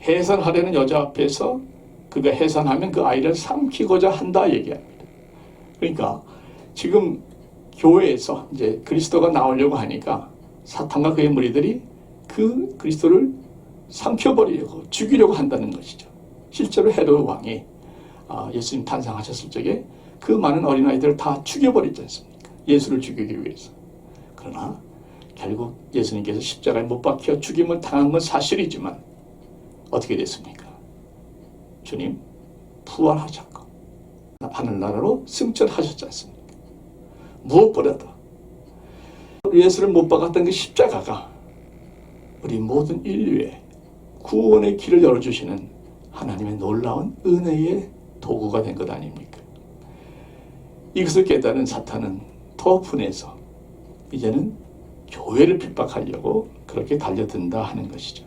해산하려는 여자 앞에서 그가 해산하면 그 아이를 삼키고자 한다 얘기합니다. 그러니까 지금 교회에서 이제 그리스도가 나오려고 하니까 사탄과 그의 무리들이 그 그리스도를 삼켜버리려고, 죽이려고 한다는 것이죠. 실제로 헤롯 왕이 예수님 탄생하셨을 적에 그 많은 어린아이들을 다 죽여버리지 않습니까? 예수를 죽이기 위해서. 그러나 결국 예수님께서 십자가에 못 박혀 죽임을 당한 건 사실이지만 어떻게 됐습니까? 주님 부활하셨고 하늘나라로 승천하셨지 않습니까? 무엇보다도 예수를 못 박았던 그 십자가가 우리 모든 인류의 구원의 길을 열어주시는 하나님의 놀라운 은혜의 도구가 된 것 아닙니까? 이것을 깨달은 사탄은 더 분해서 이제는 교회를 핍박하려고 그렇게 달려든다 하는 것이죠.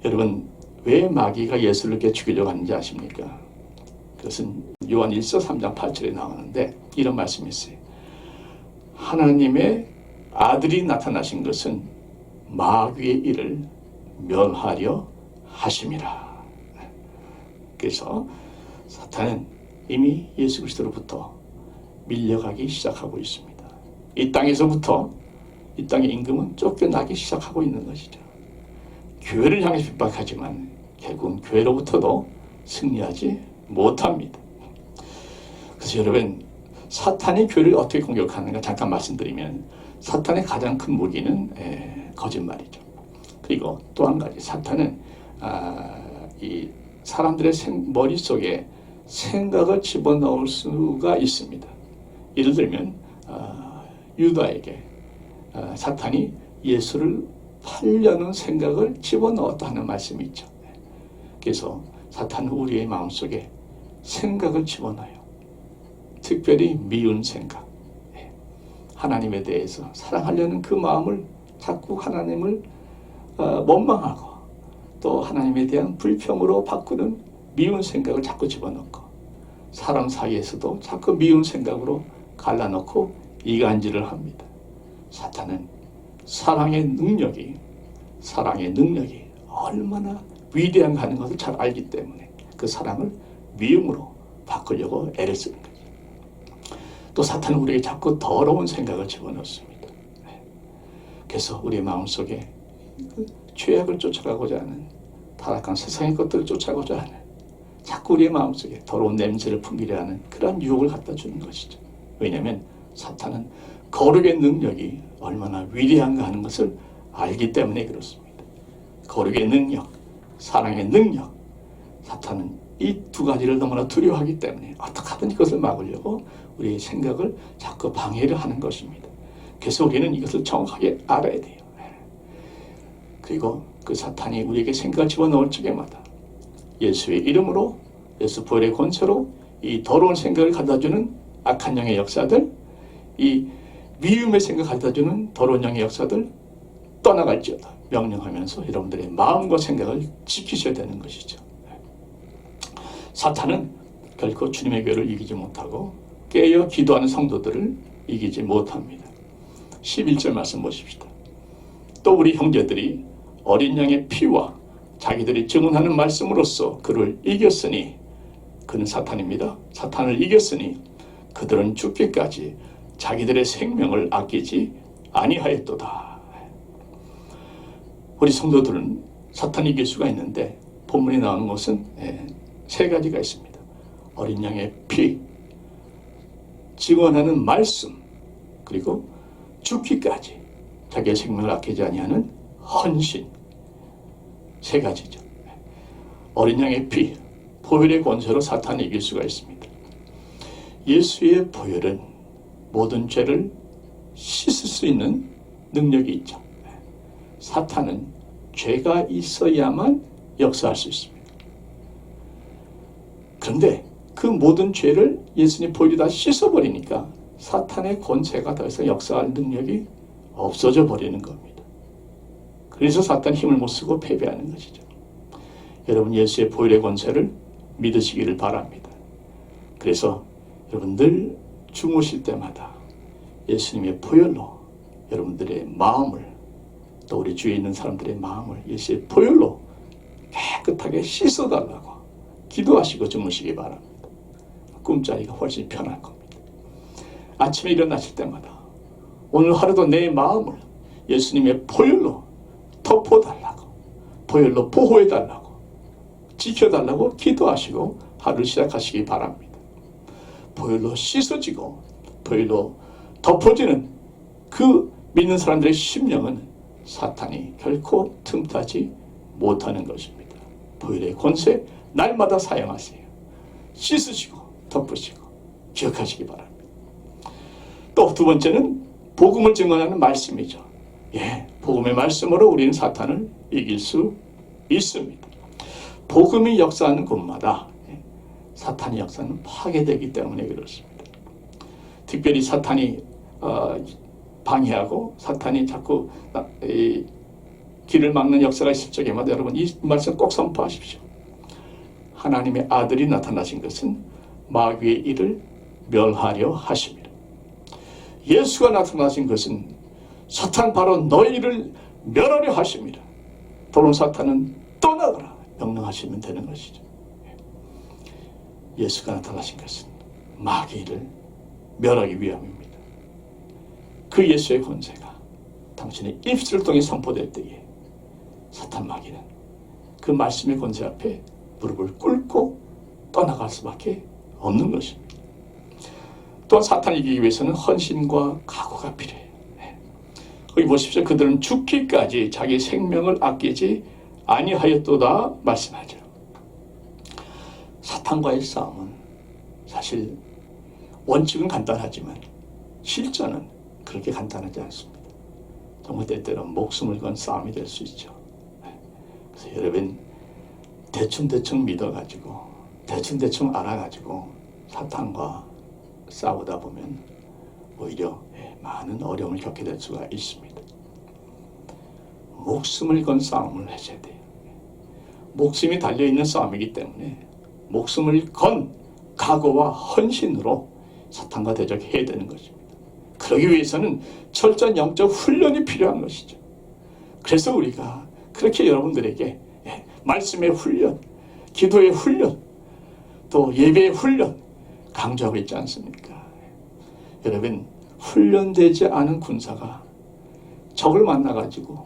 여러분, 왜 마귀가 예수를 이렇게 죽이려고 하는지 아십니까? 그것은 요한 1서 3장 8절에 나오는데 이런 말씀이 있어요. 하나님의 아들이 나타나신 것은 마귀의 일을 멸하려 하심이라. 그래서 사탄은 이미 예수 그리스도로부터 밀려가기 시작하고 있습니다. 이 땅에서부터 이 땅의 임금은 쫓겨나기 시작하고 있는 것이죠. 교회를 향해 핍박하지만 결국은 교회로부터도 승리하지 못합니다. 그래서 여러분, 사탄이 교회를 어떻게 공격하는가 잠깐 말씀드리면, 사탄의 가장 큰 무기는 거짓말이죠. 그리고 또 한 가지, 사탄은 이 사람들의 머릿속에 생각을 집어넣을 수가 있습니다. 예를 들면 유다에게 사탄이 예수를 팔려는 생각을 집어넣었다 하는 말씀이 있죠. 그래서 사탄은 우리의 마음속에 생각을 집어넣어요. 특별히 미운 생각, 하나님에 대해서 사랑하려는 그 마음을 자꾸 하나님을 원망하고 또 하나님에 대한 불평으로 바꾸는 미운 생각을 자꾸 집어넣고, 사람 사이에서도 자꾸 미운 생각으로 갈라놓고 이간질을 합니다. 사탄은 사랑의 능력이 얼마나 위대한가 하는 것을 잘 알기 때문에 그 사랑을 미움으로 바꾸려고 애를 쓰는 거죠. 또 사탄은 우리에게 자꾸 더러운 생각을 집어넣습니다. 그래서 우리의 마음속에 죄악을 쫓아가고자 하는, 타락한 세상의 것들을 쫓아가고자 하는, 자꾸 우리의 마음속에 더러운 냄새를 풍기려 하는 그런 유혹을 갖다 주는 것이죠. 왜냐하면 사탄은 거룩의 능력이 얼마나 위대한가 하는 것을 알기 때문에 그렇습니다. 거룩의 능력, 사랑의 능력. 사탄은 이 두 가지를 너무나 두려워하기 때문에 어떻게 하든 이것을 막으려고 우리의 생각을 자꾸 방해를 하는 것입니다. 그래서 우리는 이것을 정확하게 알아야 돼요. 그리고 그 사탄이 우리에게 생각을 집어넣을 적에마다 예수의 이름으로, 예수 보혈의 권세로 이 더러운 생각을 가져다주는 악한 영의 역사들, 이 미움의 생각을 가져다주는 더러운 영의 역사들 떠나갈지어다 명령하면서 여러분들의 마음과 생각을 지키셔야 되는 것이죠. 사탄은 결코 주님의 교회를 이기지 못하고 깨어 기도하는 성도들을 이기지 못합니다. 11절 말씀 보십시다. 또 우리 형제들이 어린 양의 피와 자기들이 증언하는 말씀으로써 그를 이겼으니, 그는 사탄입니다. 사탄을 이겼으니 그들은 죽기까지 자기들의 생명을 아끼지 아니하였도다. 우리 성도들은 사탄이 이길 수가 있는데 본문에 나오는 것은 세 가지가 있습니다. 어린 양의 피, 증언하는 말씀, 그리고 죽기까지 자기의 생명을 아끼지 아니하는 헌신. 세 가지죠. 어린 양의 피, 보혈의 권세로 사탄을 이길 수가 있습니다. 예수의 보혈은 모든 죄를 씻을 수 있는 능력이 있죠. 사탄은 죄가 있어야만 역사할 수 있습니다. 그런데 그 모든 죄를 예수님 보혈이 다 씻어버리니까 사탄의 권세가 더 이상 역사할 능력이 없어져 버리는 겁니다. 그래서 사탄이 힘을 못 쓰고 패배하는 것이죠. 여러분, 예수의 보혈의 권세를 믿으시기를 바랍니다. 그래서 여러분 늘 주무실 때마다 예수님의 보혈로 여러분들의 마음을, 또 우리 주위에 있는 사람들의 마음을 예수의 보혈로 깨끗하게 씻어달라고 기도하시고 주무시기 바랍니다. 꿈자리가 훨씬 편할 겁니다. 아침에 일어나실 때마다 오늘 하루도 내 마음을 예수님의 보혈로 덮어달라고, 보혈로 보호해달라고, 지켜달라고 기도하시고 하루를 시작하시기 바랍니다. 보혈로 씻어지고 보혈로 덮어지는 그 믿는 사람들의 심령은 사탄이 결코 틈타지 못하는 것입니다. 보혈의 권세 날마다 사용하세요. 씻으시고 덮으시고 기억하시기 바랍니다. 또 두 번째는 복음을 증언하는 말씀이죠. 복음의 말씀으로 우리는 사탄을 이길 수 있습니다. 복음이 역사하는 곳마다 사탄의 역사는 파괴되기 때문에 그렇습니다. 특별히 사탄이 방해하고 사탄이 자꾸 길을 막는 역사가 있을 적에마다 여러분 이 말씀 꼭 선포하십시오. 하나님의 아들이 나타나신 것은 마귀의 일을 멸하려 하심이라. 예수가 나타나신 것은 사탄 바로 너희를 멸하려 하심이라. 도론 사탄은 떠나가라 명령하시면 되는 것이죠. 예수가 나타나신 것은 마귀의 일을 멸하기 위함입니다. 그 예수의 권세가 당신의 입술을 통해 선포될 때에 사탄 마귀는 그 말씀의 권세 앞에 무릎을 꿇고 떠나갈 수밖에 없는 것입니다. 또한 사탄을 이기기 위해서는 헌신과 각오가 필요해요. 거기 보십시오. 그들은 죽기까지 자기 생명을 아끼지 아니하였도다 말씀하죠. 사탄과의 싸움은 사실 원칙은 간단하지만 실전은 그렇게 간단하지 않습니다. 정말 때때로 목숨을 건 싸움이 될 수 있죠. 그래서 여러분 대충 믿어가지고 대충 알아가지고 사탄과 싸우다 보면 오히려 많은 어려움을 겪게 될 수가 있습니다. 목숨을 건 싸움을 하셔야 돼요. 목숨이 달려있는 싸움이기 때문에 목숨을 건 각오와 헌신으로 사탄과 대적해야 되는 것입니다. 그러기 위해서는 철저한 영적 훈련이 필요한 것이죠. 그래서 우리가 그렇게 여러분들에게 말씀의 훈련, 기도의 훈련, 또 예배의 훈련 강조하고 있지 않습니까? 여러분, 훈련되지 않은 군사가 적을 만나가지고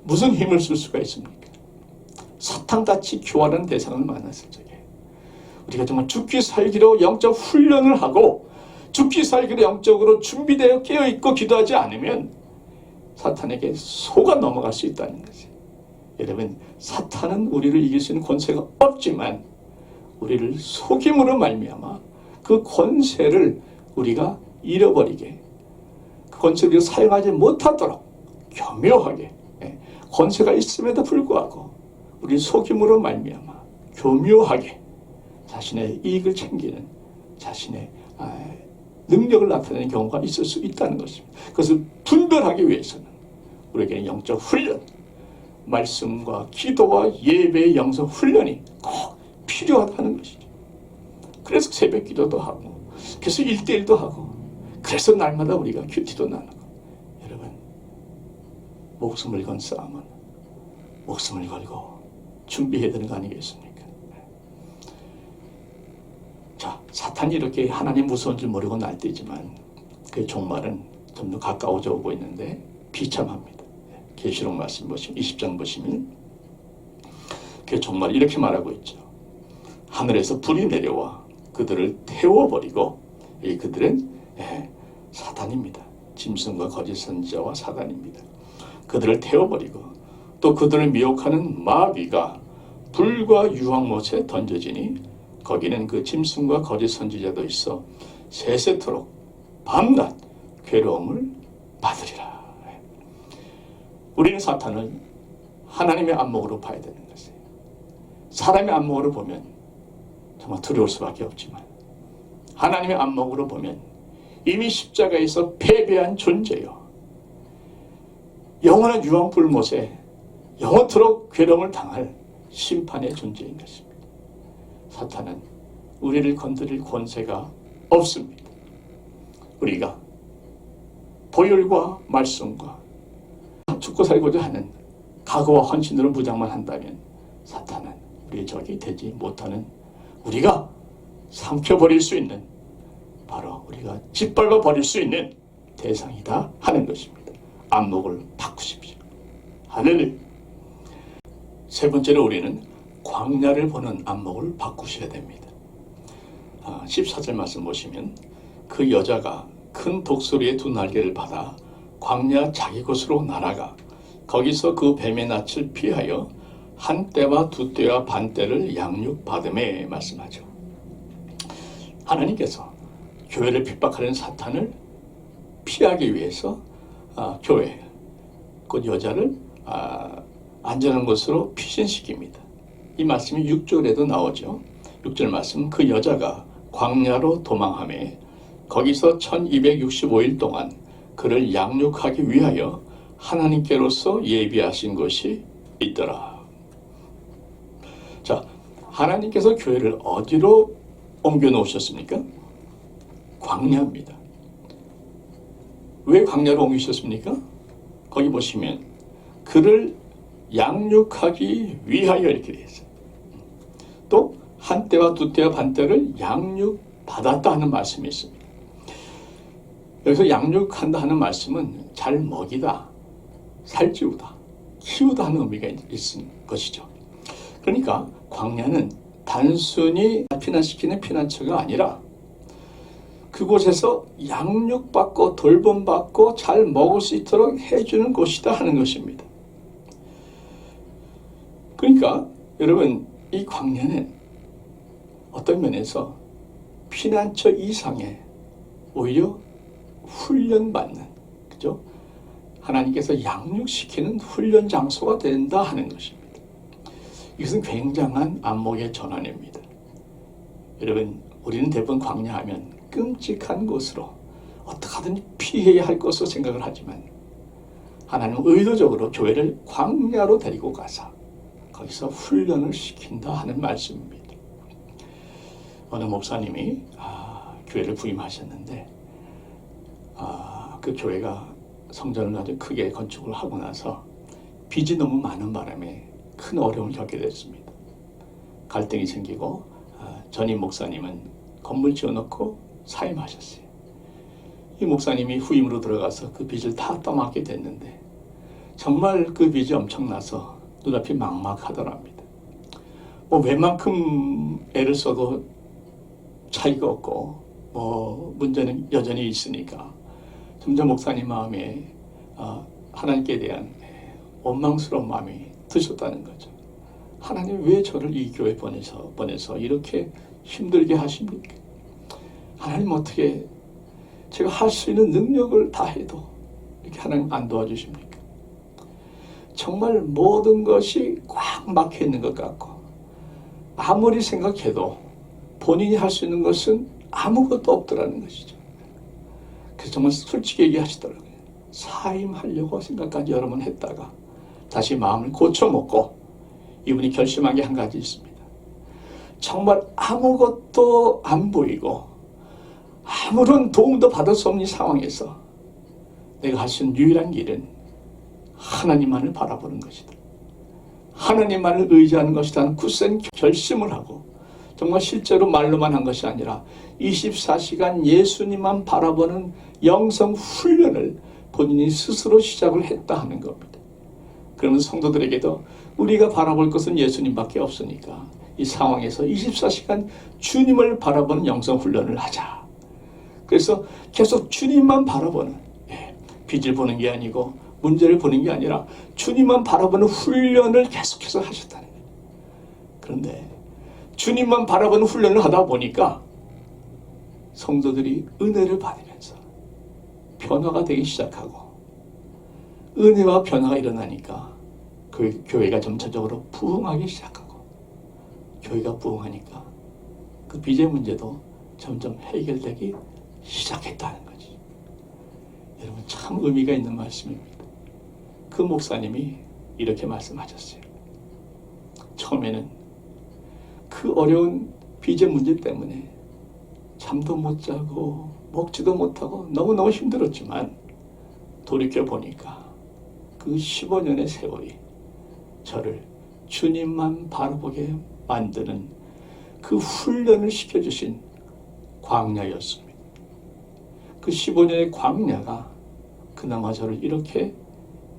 무슨 힘을 쓸 수가 있습니까? 사탕같이 교활한 대상을 만났을 적에 우리가 정말 죽기 살기로 영적 훈련을 하고 죽기 살기로 영적으로 준비되어 깨어있고 기도하지 않으면 사탄에게 속아 넘어갈 수 있다는 것이에요. 여러분, 사탄은 우리를 이길 수 있는 권세가 없지만 우리를 속임으로 말미암아 그 권세를 우리가 잃어버리게, 그 권세를 사용하지 못하도록 교묘하게, 권세가 있음에도 불구하고 우리 속임으로 말미암아 교묘하게 자신의 이익을 챙기는, 자신의 능력을 나타내는 경우가 있을 수 있다는 것입니다. 그것을 분별하기 위해서는 우리에게는 영적 훈련, 말씀과 기도와 예배의 영성 훈련이 꼭 필요하다는 것이죠. 그래서 새벽 기도도 하고, 그래서 1대1도 하고, 그래서 날마다 우리가 큐티도 나누고. 여러분, 목숨을 건 싸움은 목숨을 걸고 준비해야 되는 거 아니겠습니까? 자, 사탄이 이렇게 하나님 무서운 줄 모르고 날뛰지만 그 종말은 좀 더 가까워져 오고 있는데 비참합니다. 계시록 말씀 보시면 20장 보시면 그 종말 이렇게 말하고 있죠. 하늘에서 불이 내려와 그들을 태워버리고, 이 그들은 사단입니다. 짐승과 거짓 선지자와 사단입니다. 그들을 태워버리고 또 그들을 미혹하는 마귀가 불과 유황못에 던져지니 거기는 그 짐승과 거짓 선지자도 있어 세세토록 밤낮 괴로움을 받으리라. 우리는 사탄을 하나님의 안목으로 봐야 되는 것이에요. 사람의 안목으로 보면 정말 두려울 수밖에 없지만 하나님의 안목으로 보면 이미 십자가에서 패배한 존재요, 영원한 유황불못에 영원토록 괴로움을 당할 심판의 존재인 것입니다. 사탄은 우리를 건드릴 권세가 없습니다. 우리가 보혈과 말씀과 죽고 살고자 하는 각오와 헌신으로 무장만 한다면 사탄은 우리의 적이 되지 못하는, 우리가 삼켜버릴 수 있는, 바로 우리가 짓밟아 버릴 수 있는 대상이다 하는 것입니다. 안목을 바꾸십시오. 할렐루야. 세 번째로 우리는 광야를 보는 안목을 바꾸셔야 됩니다. 14절 말씀 보시면 그 여자가 큰 독수리의 두 날개를 받아 광야 자기 곳으로 날아가 거기서 그 뱀의 낯을 피하여 한 떼와 두 떼와 반 떼를 양육받음에 말씀하죠. 하나님께서 교회를 핍박하는 사탄을 피하기 위해서 교회, 곧 여자를 안전한 곳으로 피신시킵니다. 이 말씀이 6절에도 나오죠. 6절 말씀, 그 여자가 광야로 도망하매 거기서 1265일 동안 그를 양육하기 위하여 하나님께로서 예비하신 것이 있더라. 자, 하나님께서 교회를 어디로 옮겨 놓으셨습니까? 광야입니다. 왜 광야로 옮기셨습니까? 거기 보시면 그를 양육하기 위하여 이렇게 되어 있어요. 또 한 떼와 두 떼와 반 떼를 양육받았다 하는 말씀이 있습니다. 여기서 양육한다 하는 말씀은 잘 먹이다, 살찌우다, 키우다 하는 의미가 있는 것이죠. 그러니까 광야는 단순히 피난시키는 피난처가 아니라 그곳에서 양육받고 돌봄받고 잘 먹을 수 있도록 해주는 곳이다 하는 것입니다. 그러니까 여러분, 이 광야는 어떤 면에서 피난처 이상의 오히려 훈련받는, 그죠? 하나님께서 양육시키는 훈련 장소가 된다 하는 것입니다. 이것은 굉장한 안목의 전환입니다. 여러분, 우리는 대부분 광야하면 끔찍한 곳으로 어떻게 하든지 피해야 할 것으로 생각을 하지만 하나님은 의도적으로 교회를 광야로 데리고 가서 거기서 훈련을 시킨다 하는 말씀입니다. 어느 목사님이 교회를 부임하셨는데 그 교회가 성전을 아주 크게 건축을 하고 나서 빚이 너무 많은 바람에 큰 어려움을 겪게 됐습니다. 갈등이 생기고 전임 목사님은 건물 지어놓고 사임하셨어요. 이 목사님이 후임으로 들어가서 그 빚을 다 떠맡게 됐는데 정말 그 빚이 엄청나서 눈앞이 막막하더랍니다. 웬만큼 애를 써도 차이가 없고 문제는 여전히 있으니까 점점 목사님 마음에 하나님께 대한 원망스러운 마음이 드셨다는 거죠. 하나님 왜 저를 이 교회 보내서 이렇게 힘들게 하십니까? 하나님 어떻게 제가 할 수 있는 능력을 다해도 이렇게 하나님 안 도와주십니까? 정말 모든 것이 꽉 막혀 있는 것 같고 아무리 생각해도 본인이 할 수 있는 것은 아무것도 없더라는 것이죠. 그래서 정말 솔직히 얘기하시더라고요. 사임하려고 생각까지 여러 번 했다가 다시 마음을 고쳐먹고 이분이 결심한 게 한 가지 있습니다. 정말 아무것도 안 보이고 아무런 도움도 받을 수 없는 상황에서 내가 할 수 있는 유일한 길은 하나님만을 바라보는 것이다. 하나님만을 의지하는 것이라는 굳센 결심을 하고 정말 실제로 말로만 한 것이 아니라 24시간 예수님만 바라보는 영성 훈련을 본인이 스스로 시작을 했다 하는 겁니다. 그러면 성도들에게도 우리가 바라볼 것은 예수님밖에 없으니까 이 상황에서 24시간 주님을 바라보는 영성 훈련을 하자. 그래서 계속 주님만 바라보는, 빚을 보는 게 아니고 문제를 보는 게 아니라 주님만 바라보는 훈련을 계속해서 하셨다는 거예요. 그런데 주님만 바라보는 훈련을 하다 보니까 성도들이 은혜를 받으면서 변화가 되기 시작하고 은혜와 변화가 일어나니까 그 교회가 점차적으로 부흥하기 시작하고 교회가 부흥하니까 그 빚의 문제도 점점 해결되기 시작했다는 거지. 여러분 참 의미가 있는 말씀입니다. 그 목사님이 이렇게 말씀하셨어요. 처음에는 그 어려운 빚의 문제 때문에 잠도 못 자고 먹지도 못하고 너무너무 힘들었지만 돌이켜보니까 그 15년의 세월이 저를 주님만 바라보게 만드는 그 훈련을 시켜주신 광야였습니다. 그 15년의 광야가 그나마 저를 이렇게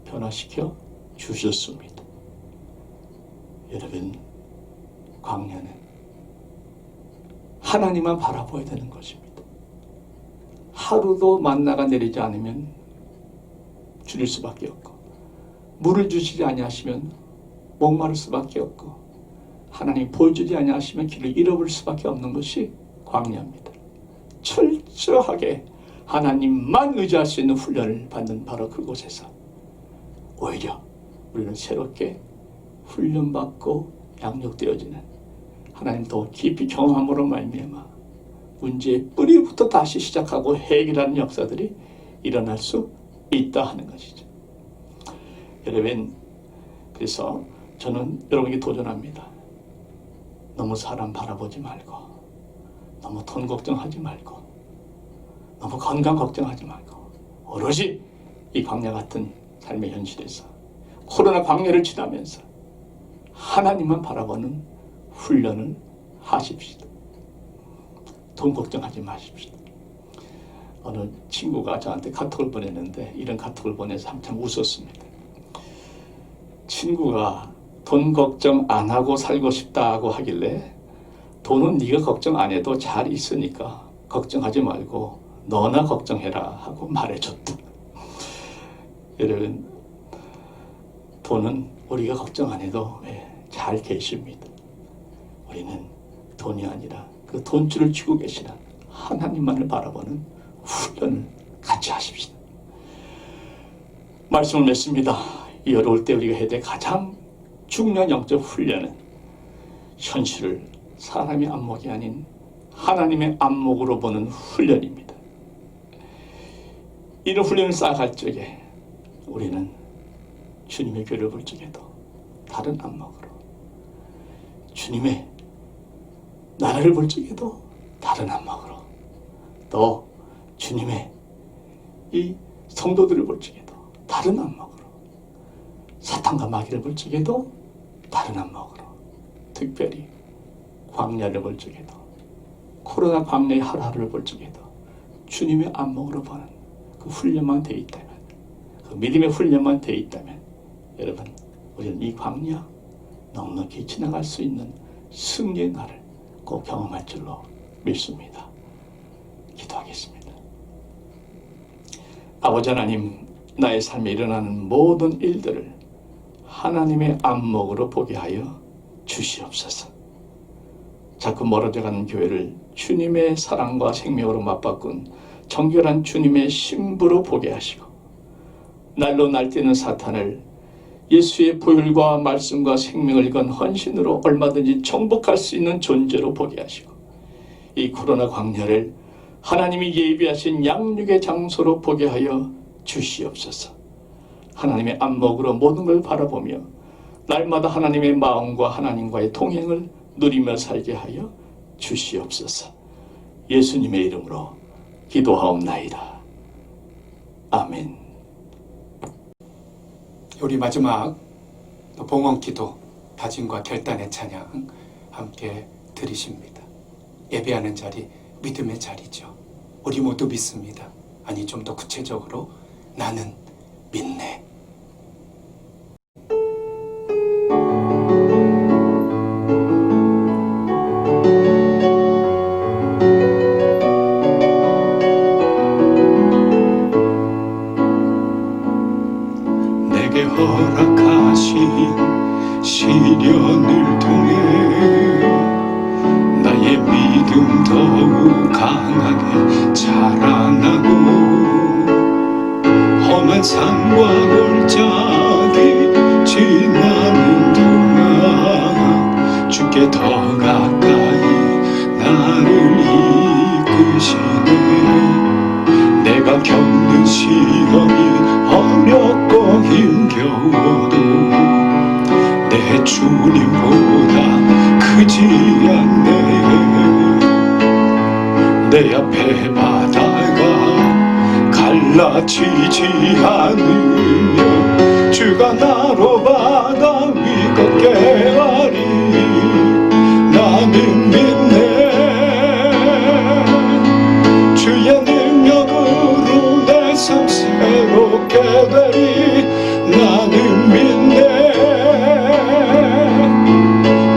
변화시켜 주셨습니다. 여러분, 광야는 하나님만 바라봐야 되는 것입니다. 하루도 만나가 내리지 않으면 줄일 수밖에 없고 물을 주시지 아니하시면 목마를 수밖에 없고 하나님 보여주지 아니하시면 길을 잃어버릴 수밖에 없는 것이 광야입니다. 철저하게 하나님만 의지할 수 있는 훈련을 받는 바로 그곳에서 오히려 우리는 새롭게 훈련받고 양육되어지는 하나님 더 깊이 경험함으로 말미암아 문제의 뿌리부터 다시 시작하고 해결하는 역사들이 일어날 수 있다 하는 것이죠. 여러분, 그래서 저는 여러분에게 도전합니다. 너무 사람 바라보지 말고 너무 돈 걱정하지 말고 너무 건강 걱정하지 말고 오로지 이 광야 같은 삶의 현실에서 코로나 광야를 지나면서 하나님만 바라보는 훈련을 하십시오. 돈 걱정하지 마십시오. 어느 친구가 저한테 카톡을 보냈는데 이런 카톡을 보내서 한참 웃었습니다. 친구가 돈 걱정 안 하고 살고 싶다고 하길래 돈은 네가 걱정 안 해도 잘 있으니까 걱정하지 말고 너나 걱정해라 하고 말해줬다. 여러분, 돈은 우리가 걱정 안 해도 잘 계십니다. 우리는 돈이 아니라 그 돈줄을 쥐고 계시는 하나님만을 바라보는 훈련을 같이 하십시다. 말씀을 맺습니다. 이 어려울 때 우리가 해야 될 가장 중요한 영적 훈련은 현실을 사람의 안목이 아닌 하나님의 안목으로 보는 훈련입니다. 이런 훈련을 쌓아갈 적에 우리는 주님의 교회를 볼 적에도 다른 안목으로 주님의 나라를 볼 적에도 다른 안목으로 또 주님의 이 성도들을 볼 적에도 다른 안목으로 사탄과 마귀를 볼 적에도 다른 안목으로 특별히 광야를 볼 적에도 코로나 광야의 하루하루를 볼 적에도 주님의 안목으로 보는 그 훈련만 돼 있다면 그 믿음의 훈련만 돼 있다면 여러분 우리는 이 광야 넉넉히 지나갈 수 있는 승리의 날을 꼭 경험할 줄로 믿습니다. 기도하겠습니다. 아버지 하나님, 나의 삶에 일어나는 모든 일들을 하나님의 안목으로 보게 하여 주시옵소서. 자꾸 멀어져가는 교회를 주님의 사랑과 생명으로 맞바꾼 정결한 주님의 신부로 보게 하시고, 날로 날뛰는 사탄을 예수의 보혈과 말씀과 생명을 건 헌신으로 얼마든지 정복할 수 있는 존재로 보게 하시고, 이 코로나 광야를 하나님이 예비하신 양육의 장소로 보게 하여 주시옵소서. 하나님의 안목으로 모든 걸 바라보며 날마다 하나님의 마음과 하나님과의 동행을 누리며 살게 하여 주시옵소서. 예수님의 이름으로 기도하옵나이다. 아멘. 우리 마지막 봉헌기도, 다짐과 결단의 찬양 함께 드리십니다. 예배하는 자리, 믿음의 자리죠. 우리 모두 믿습니다. 아니, 좀 더 구체적으로 나는 믿네. 내게 허락하신 시련을 통해 나의 믿음 더욱 강하게 자라나고, 험한 산과 골짜기 지나는 동안 주께 더 가까이 나를 이끄시네. 내가 겪는 시험이 어렵고 힘겨워도 내 주님보다 크지 않네. 내 앞에 바다가 갈라지지 않으면 주가 나로 바다 위 걷게 하리. 나는 믿네. 주의 능력으로 내 삶 새롭게 되리. 나는 믿네.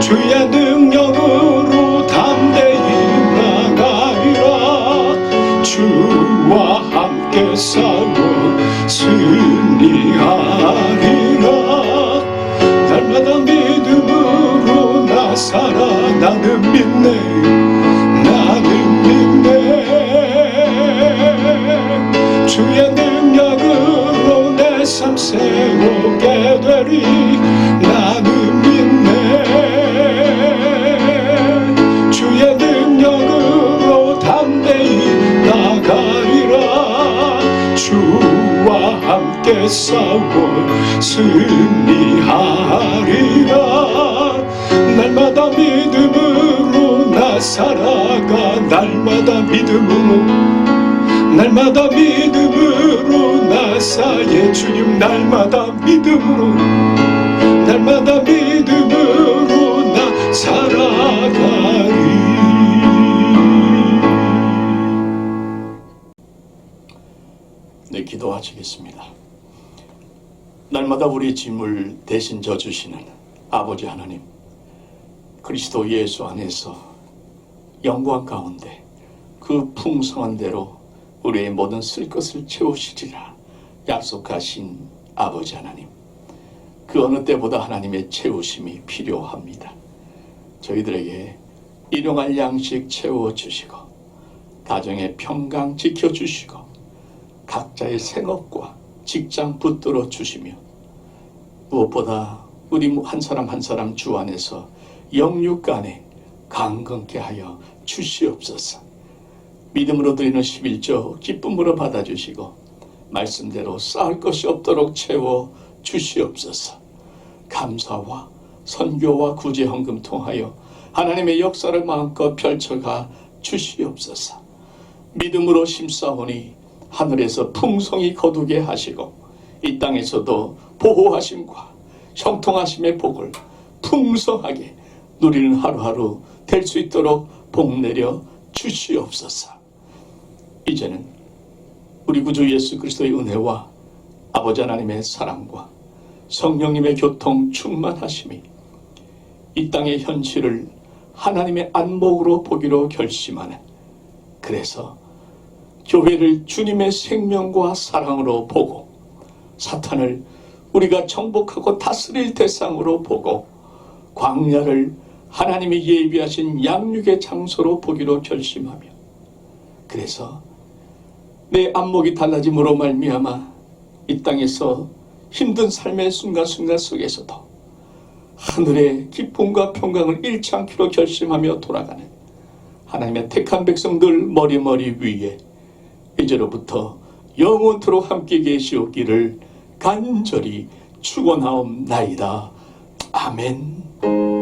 주의 능력으로 담대히 나가리라. 주와 함께 싸워 승리하리라. 날마다 믿음으로 나 살아. 나는 믿네. 나는 믿네. 주의 능력으로 내 삶 새롭게 되리. 나는 믿네. 주의 능력으로 담대히 나가리라. 주와 함께 싸워 승리하리라. 날마다 믿음으로 나 살아가. 날마다 믿음으로, 날마다 믿음으로 나사의 주님. 날마다 믿음으로, 날마다 믿음으로 나 살아가리. 네, 기도하시겠습니다. 날마다 우리 짐을 대신 져주시는 아버지 하나님, 그리스도 예수 안에서 영광 가운데 그 풍성한 대로 우리의 모든 쓸 것을 채우시리라 약속하신 아버지 하나님, 그 어느 때보다 하나님의 채우심이 필요합니다. 저희들에게 일용할 양식 채워주시고, 가정의 평강 지켜주시고, 각자의 생업과 직장 붙들어 주시며, 무엇보다 우리 한 사람 한 사람 주 안에서 영육 간에 강건케 하여 주시옵소서. 믿음으로 드리는 11조 기쁨으로 받아주시고, 말씀대로 쌓을 것이 없도록 채워 주시옵소서. 감사와 선교와 구제 헌금 통하여 하나님의 역사를 마음껏 펼쳐가 주시옵소서. 믿음으로 심사오니 하늘에서 풍성히 거두게 하시고, 이 땅에서도 보호하심과 형통하심의 복을 풍성하게 누리는 하루하루 될 수 있도록 복 내려 주시옵소서. 이제는 우리 구주 예수 그리스도의 은혜와 아버지 하나님의 사랑과 성령님의 교통 충만하심이 이 땅의 현실을 하나님의 안목으로 보기로 결심하는, 그래서 교회를 주님의 생명과 사랑으로 보고 사탄을 우리가 정복하고 다스릴 대상으로 보고 광야를 하나님이 예비하신 양육의 장소로 보기로 결심하며, 그래서 내 안목이 달라짐으로 말미암아 이 땅에서 힘든 삶의 순간순간 속에서도 하늘의 기쁨과 평강을 잃지 않기로 결심하며 돌아가는 하나님의 택한 백성들 머리 위에 이제로부터 영원토록 함께 계시옵기를 간절히 축원하옵나이다. 아멘.